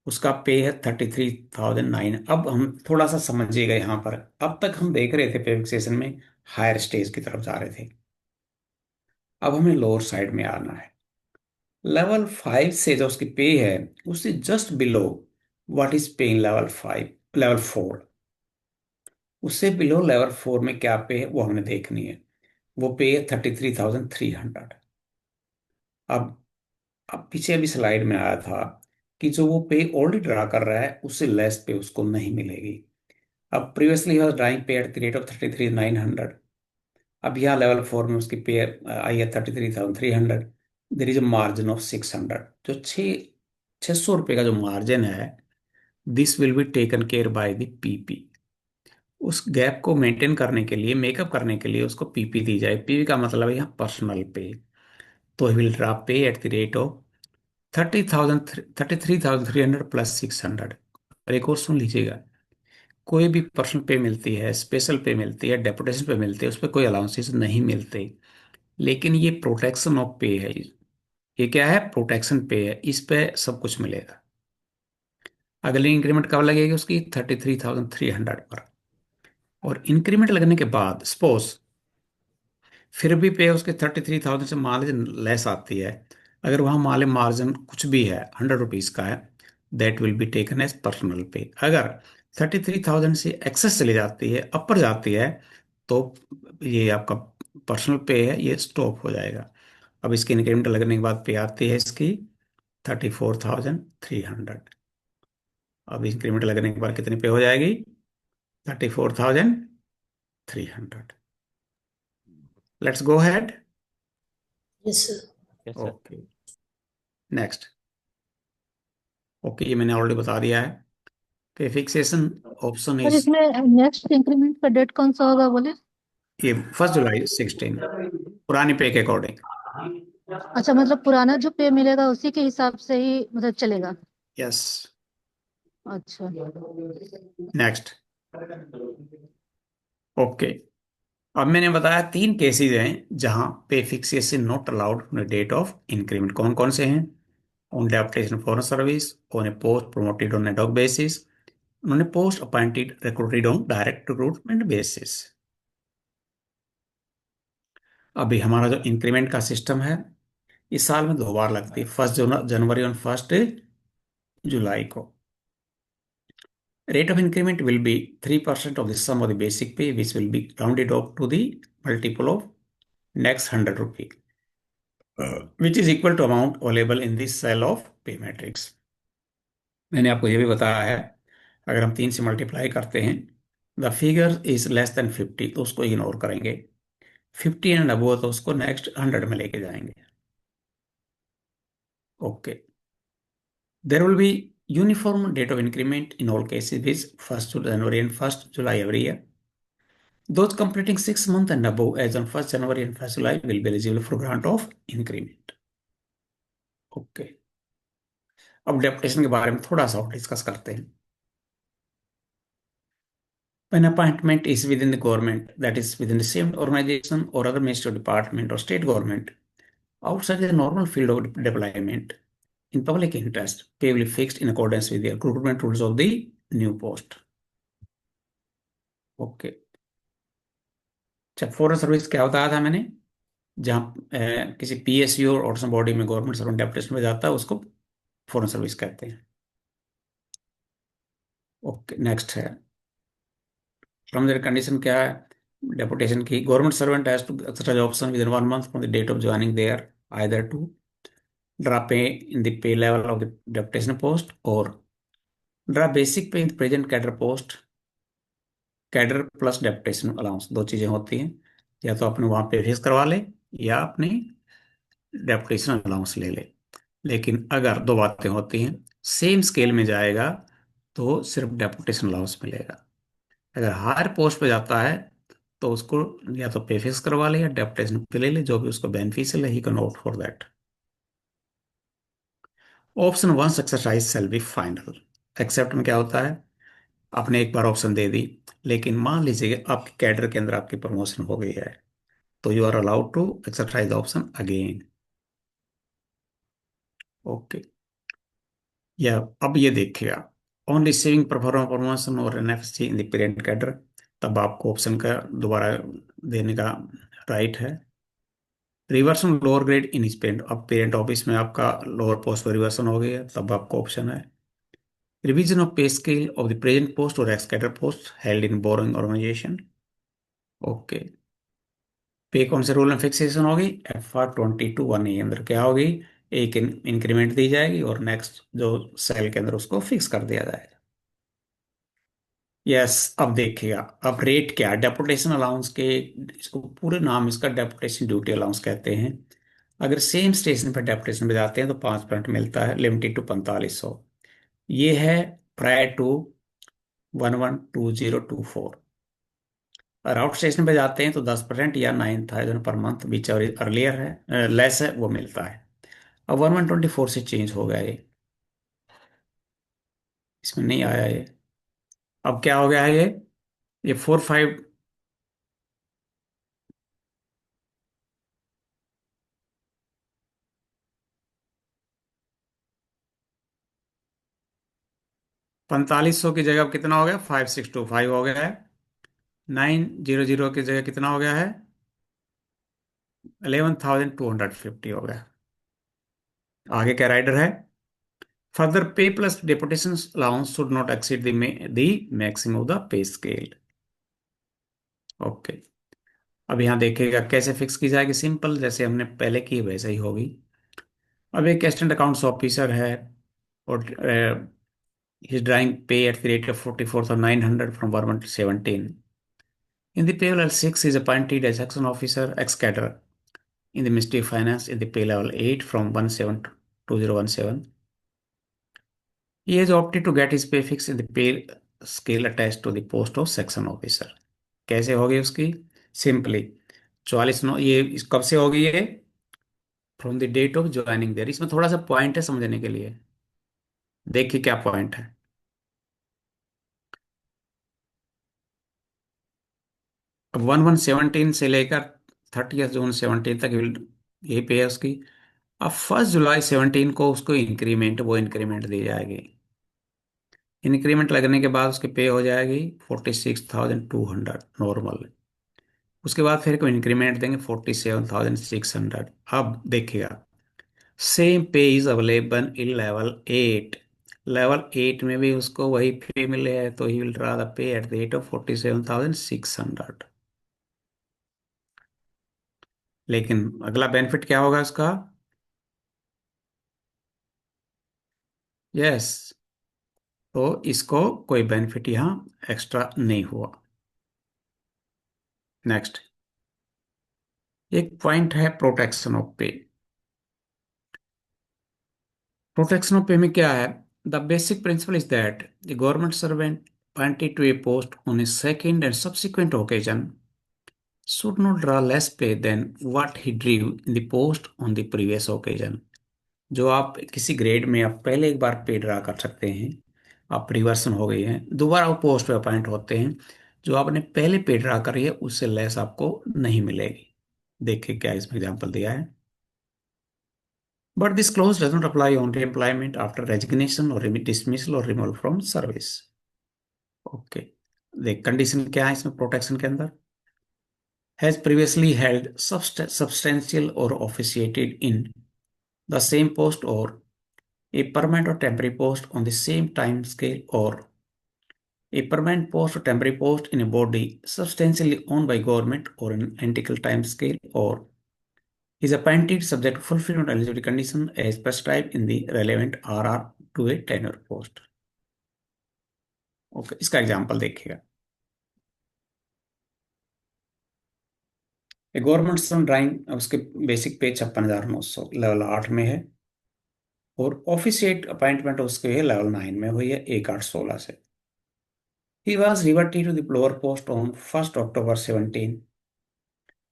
उसका पे है 33,009। अब हम थोड़ा सा समझिएगा यहाँ पर, अब तक हम देख रहे थे पे फिक्सेशन में हायर स्टेज की तरफ जा रहे थे, अब हमें लोअर साइड में आना है। लेवल 5 से जो उसकी पे है उससे जस्ट बिलो व्हाट इज पे इन लेवल 5, लेवल 4, उससे बिलो लेवल 4 में क्या पे है वो हमें देखनी है। वो पे है 33,300। अब अब पीछे भी स्लाइड में आया था कि जो वो पे ऑलरेडी ड्रा कर रहा है उससे लेस पे उसको नहीं मिलेगी। अब प्रीवियसली वॉज ड्राइंग पे एट द रेट ऑफ 33,900। अब यहाँ लेवल 4 में उसकी पे आई है 33,300। There is a margin of 600, जो 600 रुपये का जो मार्जिन है, this will be taken care by the PP. उस गैप को मेंटेन करने के लिए, मेकअप करने के लिए उसको पीपी दी जाए। पीपी का मतलब है यहाँ पर्सनल पे। तो he will draw pay at the rate of 33,300 plus 600। और एक और सुन लीजिएगा, कोई भी पर्सनल पे मिलती है, स्पेशल पे मिलती है, डेपुटेशन पे मिलती है, उस पर कोई अलाउंसेस नहीं मिलते, लेकिन ये प्रोटेक्शन ऑफ पे है। ये क्या है, प्रोटेक्शन पे है, इस पे सब कुछ मिलेगा। अगली इंक्रीमेंट कब लगेगी उसकी, 33,300 पर। और इंक्रीमेंट लगने के बाद सपोज फिर भी पे उसके 33,000 से मान लीजिए लेस आती है, अगर वहां मान लीजिए मार्जिन कुछ भी है 100 रुपीज का है, that will be taken as personal pay. अगर 33,000 से एक्सेस चली जाती है, अपर जाती है, तो ये आपका पर्सनल पे है, ये स्टॉप हो जाएगा। अब इसकी इंक्रीमेंट लगने के बाद पे आती है इसकी 34,300। अब इंक्रीमेंट लगने के बाद कितनी पे हो जाएगी, 34,300। Let's go head. Yes, sir. Yes, sir. Okay, next. Okay, ये मैंने ऑलरेडी बता दिया है कि फिक्सेशन ऑप्शन सर इज, इसमें नेक्स्ट इंक्रीमेंट का डेट कौन सा होगा बोले? ये 1 जुलाई 16, पुरानी पे के अकॉर्डिंग। अच्छा, मतलब पुराना जो पे मिलेगा उसी के हिसाब से ही मतलब चलेगा। यस। अच्छा। नेक्स्ट। ओके, अब मैंने बताया 3 केसेस हैं जहां pay fixation not allowed on date of increment. कौन कौन से हैं, on the application for service, on a post promoted on a dog basis, उन्होंने post appointed recruited on direct recruitment basis. अभी हमारा जो इंक्रीमेंट का सिस्टम है इस साल में 2 बार लगती है, 1 जनवरी और 1 जुलाई को। Rate of increment will be 3% of the sum of the basic pay, which will be rounded off to the multiple of next 100 rupee, which is equal to amount available in this cell of pay matrix. मैंने आपको ये भी बताया है, अगर हम 3 से multiply करते हैं, the figure is less than 50 तो उसको इग्नोर करेंगे, 50 एंड अबव तो उसको नेक्स्ट 100 में लेके जाएंगे। Okay, there will be uniform date of increment in all cases is 1st January and 1st July every year. Those completing 6 months and above as on 1st January and 1st July will be eligible for grant of increment. Okay. अब deputation के बारे में थोड़ा सा और discuss करते हैं। When appointment is within the government, that is within the same organization or other ministry department or state government, outside the normal field of deployment, in public interest payable fixed in accordance with the recruitment rules of the new post. Okay. अच्छा, foreign service क्या बताया था मैंने? जहाँ किसी PSU और autonomous body में government servant deputation में जाता है उसको फॉरेन सर्विस कहते हैं। ओके, नेक्स्ट है टर्म्स एंड कंडीशन क्या है डेपुटेशन की? Government servant has to exercise option with in 1 month from the date of joining there, either to draw pay in the pay level of the deputation post or draw basic pay in the present cadre post, cadre plus deputation allowance, दो चीजें होती हैं। या तो अपने वहां पे fix करवा ले या अपनी डेप्यूटेशन अलाउंस ले ले। लेकिन अगर दो बातें होती हैं, सेम स्केल में जाएगा तो सिर्फ डेप्यूटेशन अलाउंस मिलेगा। अगर हायर पोस्ट पे जाता है तो उसको या तो पे फिक्स करवा ले या डेप्यूटेशन पे ले ले, जो भी उसको बेनिफिशियल है, he can opt for that. Option once exercise shall be final. Except में क्या होता है? आपने एक बार ऑप्शन दे दी, लेकिन मान लीजिए आपके कैडर के अंदर आपकी प्रमोशन हो गई है, तो you are allowed to exercise the option again. Okay, या अब ये देखिएगा, ऑन रिसीविंग प्रमोशन और NFC in the parent cadre, तब आपको ऑप्शन का दोबारा देने का राइट है। Reversion lower grade in his parent, अब पेरेंट ऑफिस में आपका लोअर पोस्ट पर रिवर्सन हो गया, तब आपको ऑप्शन है। Revision of pay scale of the present post और ex cadre post held in borrowing organisation. Okay, pay कौन से रूल में फिक्सेशन होगी? FR 22(1) ए अंदर क्या होगी? एक इंक्रीमेंट दी जाएगी और नेक्स्ट जो सेल के अंदर उसको फिक्स कर दिया जाएगा। यस, अब देखिएगा, अब रेट क्या? डेपुटेशन अलाउंस के, इसको पूरे नाम इसका डेपुटेशन ड्यूटी अलाउंस कहते हैं। अगर सेम स्टेशन पर डेपुटेशन पे जाते हैं तो 5% मिलता है, लिमिटेड टू 4500। ये है प्रायर टू 112024। और आउट स्टेशन पे जाते हैं तो 10% या 9000 पर मंथ, बीच और अर्लियर है लेस है, वो मिलता है। अब 1124 से चेंज हो गया ये, इसमें नहीं आया ये। अब क्या हो गया है ये 45। 4500 की जगह अब कितना हो गया? 5625 हो गया है। 900 की जगह कितना हो गया है? 11,250 हो गया। आगे क्या राइडर है? फर्दर पे plus deputation allowance should not exceed the maximum of the पे स्केल। ओके, अब यहाँ देखिएगा कैसे फिक्स की जाएगी। सिंपल, जैसे हमने पहले की वैसे ही होगी। अब एक असिस्टेंट अकाउंट्स ऑफिसर है और he's drawing pay at the rate of 44,900 from Government 17. In the pay level 6, he is appointed as section officer ex cadre in the Ministry of Finance in the pay level 8 from 172017. He has opted to get his pay fix in the pay scale attached to the post of section officer. कैसे होगी उसकी? Simply 44 ये कब से होगी ये? From the date of joining there. इसमें थोड़ा सा पॉइंट है समझने के लिए, देखिए क्या पॉइंट है। 1117 से लेकर 30 जून 17 तक यही पे है उसकी। अब 1 जुलाई 17 को उसको इंक्रीमेंट, वो इंक्रीमेंट दी जाएगी। इंक्रीमेंट लगने के बाद उसकी पे हो जाएगी 46,200 नॉर्मल। उसके बाद फिर कोई इंक्रीमेंट देंगे 47,600। अब देखिएगा, सेम पे is available in level 8। Level 8 में भी उसको वही पे मिले है, तो ही विल ड्रा द पे एट द रेट ऑफ 47,600। लेकिन अगला बेनिफिट क्या होगा उसका? यस, तो इसको कोई बेनिफिट यहां एक्स्ट्रा नहीं हुआ। नेक्स्ट, एक पॉइंट है प्रोटेक्शन ऑफ पे। प्रोटेक्शन ऑफ पे में क्या है? The basic principle is that the government servant appointed to a post on a second and subsequent occasion should not draw less pay than what he drew in the post on the previous occasion. जो आप किसी grade में आप पहले एक बार पे draw कर सकते हैं, आप रिवर्सन हो गई हैं, दोबारा वो पोस्ट पे अपॉइंट होते हैं, जो आपने पहले पे ड्रा करी है उससे लेस आपको नहीं मिलेगी। देखिए क्या इसमें एग्जांपल दिया है। But this clause does not apply on employment after resignation or dismissal or removal from service. Okay, देख कंडीशन क्या है इसमें प्रोटेक्शन के अंदर, has previously held substantial or officiated in the same post or a permanent or temporary post on the same time scale or a permanent post or temporary post in a body substantially owned by government or an identical time scale or is appointed subject to fulfillment of eligibility condition as prescribed in the relevant RR to a tenure post. Okay, इसका example देखिएगा। Government सम drawing, उसके basic पे 56,900 level 8 में है, और officiate appointment उसके है level 9 में हुई है 1/8/16 से। He was reverted to the lower post on 1st October 17.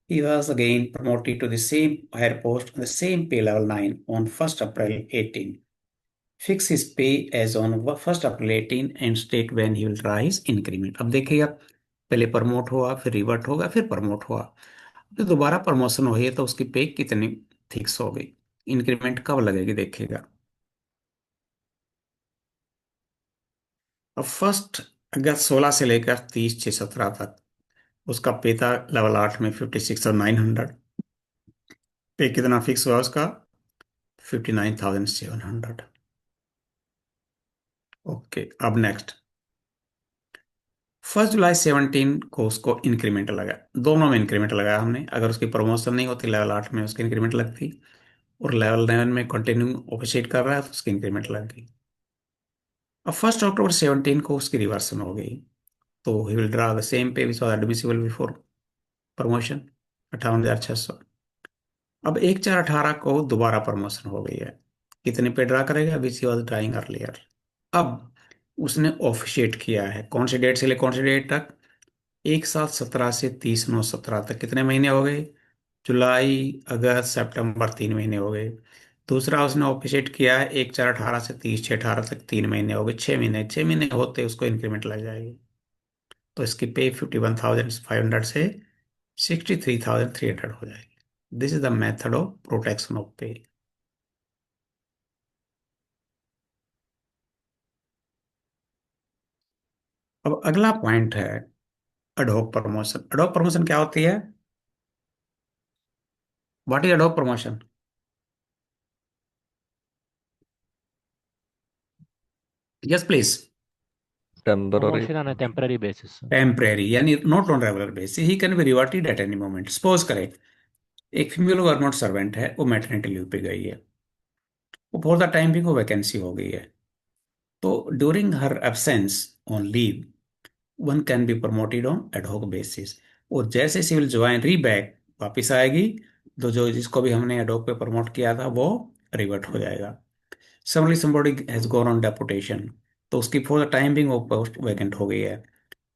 He was again promoted to the same higher post on the same pay level 9 on 1st April 18. Fix his pay as on 1st April 18 and state when he will rise increment. अब देखिएगा, पहले promote हुआ, फिर revert होगा, फिर promote हुआ, तो दोबारा प्रमोशन हुई है तो उसकी पे कितनी फिक्स हो गई, इंक्रीमेंट कब लगेगी देखिएगा। अब 1 अगस्त 2016 से लेकर 30/6/17 तक उसका पे था लेवल 8 में 56,900, पे कितना फिक्स हुआ उसका 59,700। ओके, अब नेक्स्ट 1 जुलाई 17 को उसको इंक्रीमेंट लगा, दोनों में इंक्रीमेंट लगाया हमने। अगर उसकी प्रमोशन नहीं होती लेवल 8 में उसकी इंक्रीमेंट लगती, और लेवल 9 में कंटिन्यू ऑफिशिएट कर रहा है तो उसकी इंक्रीमेंट लग गई। अब 1 अक्टूबर 17 को उसकी रिवर्सन हो गई, तो he will draw the same pay which was admissible before promotion, 58,600। अब 1/4/18 को दोबारा प्रमोशन हो गई है, कितने पे ड्रा करेगा, विच ही वाज ड्राइंग अर्लियर। अब उसने ऑफिशिएट किया है, कौन से डेट से ले कौन से डेट तक, 1/7/17 से 30/9/17 तक, कितने महीने हो गए, जुलाई अगस्त सितंबर, 3 महीने हो गए। दूसरा उसने ऑफिशिएट किया है 1/4/18 से 30/6/18 तक, 3 महीने हो गए, 6 महीने, 6 महीने होते उसको इंक्रीमेंट लग जाएगी। तो इसकी पे 51,500 से 63,300 हो जाएगी। This is the method of protection of पे। अब अगला पॉइंट है एडहॉक प्रमोशन। एडहॉक प्रमोशन क्या होती है, what is ad hoc promotion? Yes please. Temporary. Promotion on a temporary basis, sir. Temporary यानी not on regular basis, he can be reverted at any moment. Suppose करें एक female government servant है, वो maternity leave पे गई है, वो for the time भी वो वैकेंसी हो गई है, तो during her absence on leave one can be promoted on ad hoc basis, और जैसे सिविल ज्वाइन री बैक वापिस आएगी, तो जो जिसको भी हमने एडहॉक पे प्रमोट किया था वो रिवर्ट हो जाएगा। Similarly somebody has gone on deputation, तो उसकी फॉर द टाइम बिंग वो पोस्ट वैकेंट हो गई है,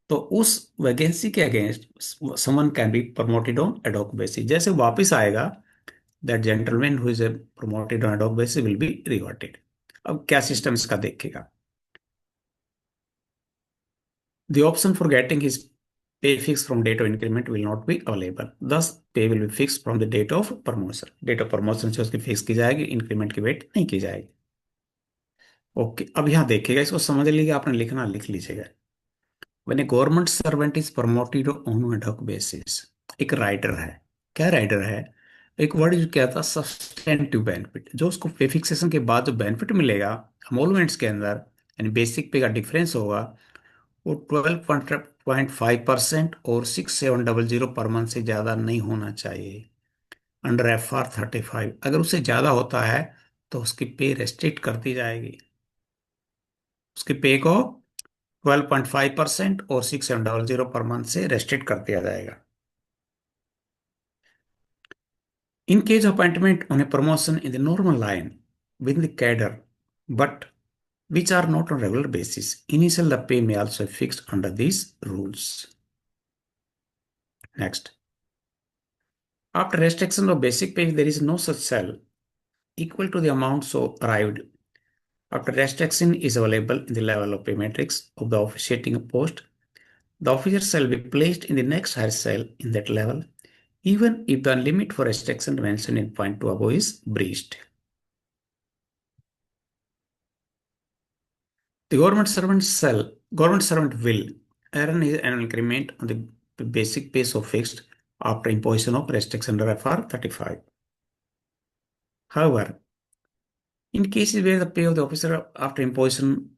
तो उस वैकेंसी के against someone can be promoted on ad hoc basis. जैसे वापस आएगा, that gentleman who is promoted on ad hoc basis will be reverted. अब क्या सिस्टम इसका देखेगा, the option for getting his pay fixed from date of increment will not be available, thus pay will be fixed from the date of promotion। date of promotion से उसकी fix की जाएगी, increment की wait नहीं की जाएगी। Okay, अब यहाँ देखिएगा, इसको समझ लीजिएगा, आपने लिखना लिख लीजिएगा। When a government servant is promoted on ad hoc basis, एक राइडर है, क्या राइडर है, एक वर्ड जो क्या था सब्सटेंटिव बेनिफिट, जो उसको पे फिक्सेशन के बाद जो बेनिफिट मिलेगा अमोलमेंट्स के अंदर, यानी बेसिक पे का डिफरेंस होगा, वो 12.5% और 6700 पर मंथ से ज़्यादा नहीं होना चाहिए अंडर FR 35। अगर उससे ज़्यादा होता है तो उसकी पे रेस्ट्रिक्ट कर दी जाएगी, उसकी पे को 12.5% और 6700 पर मंथ से रेस्ट्रिक्ट कर दिया जाएगा। In case of appointment on a promotion in the normal line with the cadre but which are not on regular basis, initial the pay may also be fixed under these rules. Next, after restriction of basic pay, there is no such cell equal to the amount so arrived. After restriction is available in the level of pay matrix of the officiating post, the officer shall be placed in the next higher cell in that level, even if the limit for restriction mentioned in point 2 above is breached. The government servant will earn his annual increment on the basic pay so fixed after imposition of restriction under FR 35. However, in cases where the pay of the officer after imposition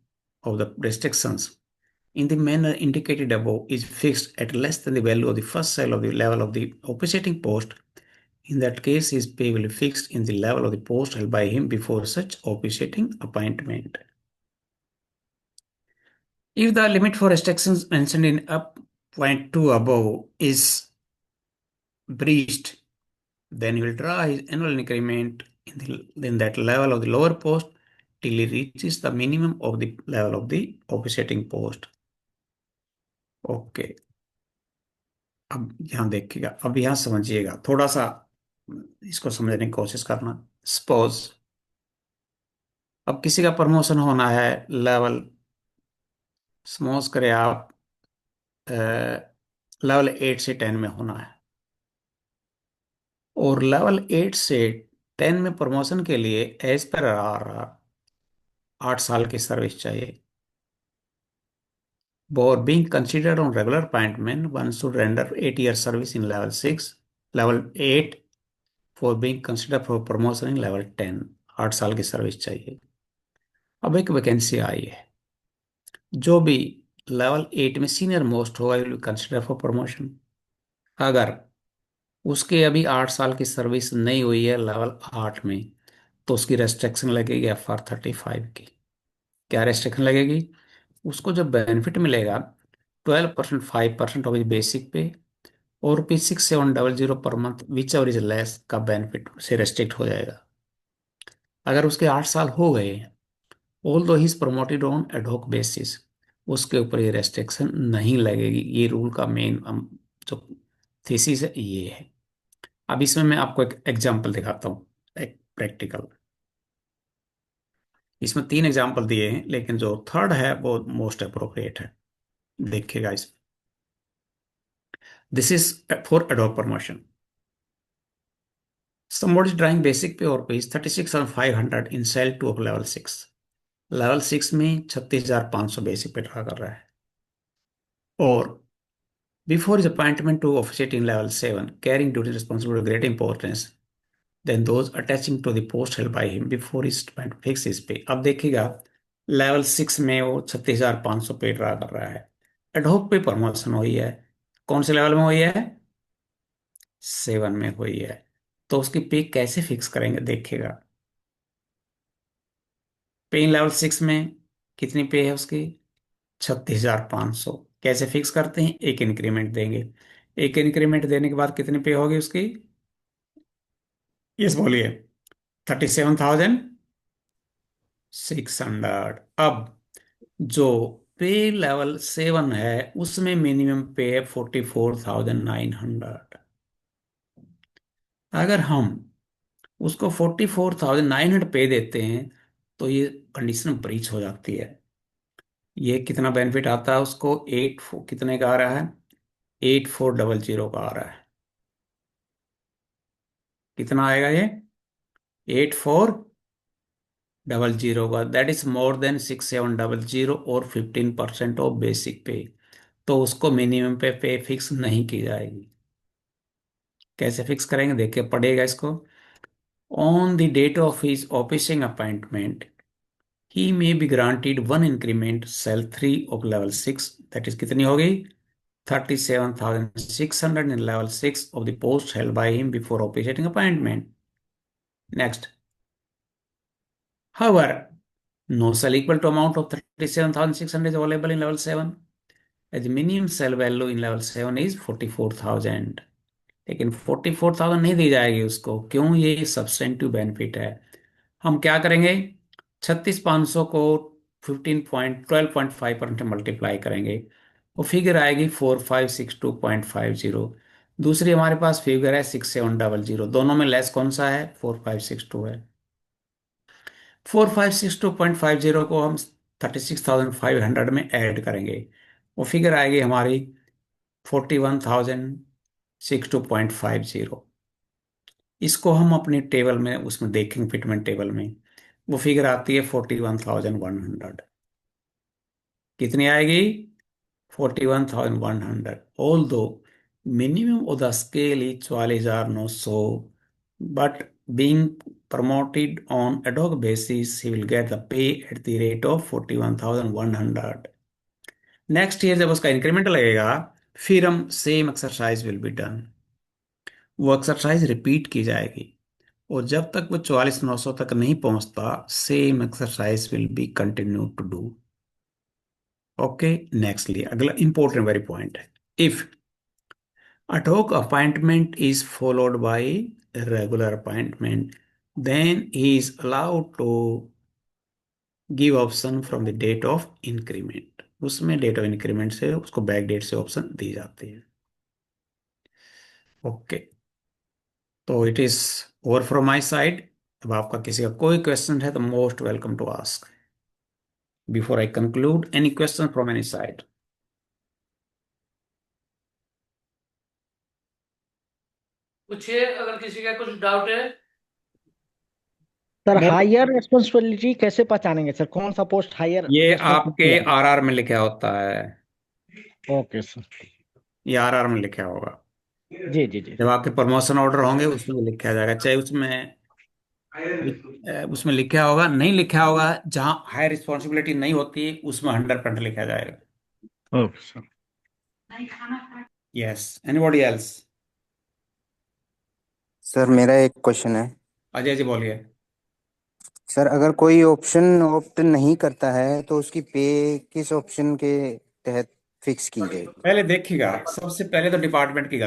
of the restrictions in the manner indicated above is fixed at less than the value of the first cell of the level of the officiating post, in that case his pay will be fixed in the level of the post held by him before such officiating appointment. If the limit for restrictions mentioned in up point 2 above is breached, then he will draw his annual increment in that level of the lower post till he reaches the minimum of the level of the officiating post. Okay, अब यहाँ देखिएगा, अब यहाँ समझिएगा थोड़ा सा, इसको समझने की कोशिश करना। सपोज अब किसी का प्रमोशन होना है लेवल, सपोज करें आप लेवल 8 से 10 में होना है, और लेवल 8 से 10 में प्रमोशन के लिए एज पर आर 8 साल की सर्विस चाहिए। For being considered on regular appointment, one should render 8 years service in level 6, level 8 for being considered for promotion in level 10, 8 साल की सर्विस चाहिए। अब एक वैकेंसी आई है, जो भी लेवल 8 में सीनियर मोस्ट होगा विल कंसिडर फॉर प्रमोशन। अगर उसके अभी 8 साल की सर्विस नहीं हुई है लेवल 8 में, तो उसकी रेस्ट्रिक्शन लगेगी FR 35 की। क्या रेस्ट्रिक्शन लगेगी? उसको जो बेनिफिट मिलेगा 12%, 5% ऑफ बेसिक पे और ₹6700 per month which ever is less का बेनिफिट से रेस्ट्रिक्ट हो जाएगा। अगर उसके 8 साल हो गए, ऑल दो he is promoted on ad hoc basis, उसके ऊपर ये रेस्ट्रिक्शन नहीं लगेगी। ये रूल का मेन जो थीसिस है ये है। अब इसमें मैं आपको एक एग्जांपल दिखाता हूँ, एक प्रैक्टिकल। इसमें 3 एग्जांपल दिए हैं, लेकिन जो थर्ड है वो मोस्ट अप्रोप्रिएट है। देखिएगा इसमें, this is for ad hoc promotion. Somebody is drawing basic pay or pay is 36,500 in cell 2 of level 6. Level 6 में 36,500 बेसिक पे ड्रा कर रहा है, और before his appointment to officiate in level 7 carrying duty responsibility of great importance than those attaching to the post held by him before his appointment fix his pay। अब देखिएगा level 6 में वो 36,500 पे ड्रा कर रहा है, एडहॉक पे promotion हुई है, कौन से लेवल में हुई है? 7 में हुई है। तो उसकी पे कैसे फिक्स करेंगे? देखिएगा, पे इन लेवल 6 में कितनी पे है उसकी? 36,500। कैसे फिक्स करते हैं? एक इंक्रीमेंट देंगे, एक इंक्रीमेंट देने के बाद कितनी पे होगी उसकी? यस बोलिए। 37,600। अब जो पे लेवल 7 है उसमें मिनिमम पे है 44,900। अगर हम उसको 44,900 पे देते हैं तो ये कंडीशन ब्रीच हो जाती है। ये कितना बेनिफिट आता है उसको? कितने का आ रहा है? 8400 का आ रहा है। कितना आएगा ये? 8400 का, दैट इज मोर देन 6700 और 15% ऑफ बेसिक पे। तो उसको मिनिमम पे फिक्स नहीं की जाएगी। कैसे फिक्स करेंगे? देखिए, पढ़िएगा इसको। On the date of his officiating appointment he may be granted one increment cell 3 of level 6, that is कितनी होगी? 37,600 in level 6 of the post held by him before officiating appointment. Next, however, no cell equal to amount of 37,600 is available in level 7 as the minimum cell value in level 7 is 44,000। लेकिन 44,000 नहीं दी जाएगी उसको, क्यों? ये substantive benefit है। हम क्या करेंगे? 36,500 को 12.5% मल्टीप्लाई करेंगे, वो फिगर आएगी 4562.50। दूसरी हमारे पास फिगर है 6700, दोनों में लेस कौन सा है? 4562 है। 4562.50 को हम 36,500 में ऐड करेंगे, वो फिगर आएगी हमारी 41,062.50। इसको हम अपनी टेबल में उसमें देखेंगे, फिटमेंट टेबल में वो फिगर आती है 41,100। कितनी आएगी? 41,100. Although minimum of the scale is 44,900, but being promoted on ad hoc basis, he will get the pay at the rate of 41,100. Next year जब उसका इंक्रीमेंट लगेगा, फिर हम same exercise will be done. वो एक्सरसाइज रिपीट की जाएगी, और जब तक वो 44,900 तक नहीं पहुंचता, same exercise will be continue to do. Okay, nextly अगला इंपॉर्टेंट वेरी पॉइंट है, if ad hoc appointment is followed by regular appointment, then he is allowed to give option from the date of increment. उसमें date of increment से उसको back date से option दी जाती है। Okay, तो it is over from my side. अब आपका किसी का कोई क्वेश्चन है तो most welcome to ask before I conclude. Any question from any side? पूछिए अगर किसी का कुछ डाउट है। सर हायर रिस्पॉन्सिबिलिटी कैसे पहचानेंगे सर, कौन सा पोस्ट हायर ये आपके रिस्पॉन्सिबिलिटी आरआर में लिखा होता है, है? ओके सर, ये आरआर में लिखा होगा। जी जी जी। जब आपके प्रमोशन ऑर्डर होंगे उसमें लिखा जाएगा, चाहे उसमें लिखा होगा, नहीं लिखा होगा, जहां हाई रिस्पॉन्सिबिलिटी नहीं होती उसमें 100% लिखा जाएगा। Okay sir. Yes, anybody else? Sir मेरा एक क्वेश्चन है। अजय जी बोलिए। सर अगर कोई ऑप्शन ऑप्ट नहीं करता है तो उसकी पे किस ऑप्शन के तहत फिक्स की जाएगी? पहले देखिएगा, सबसे पहले तो डिपार्टमेंट की गलती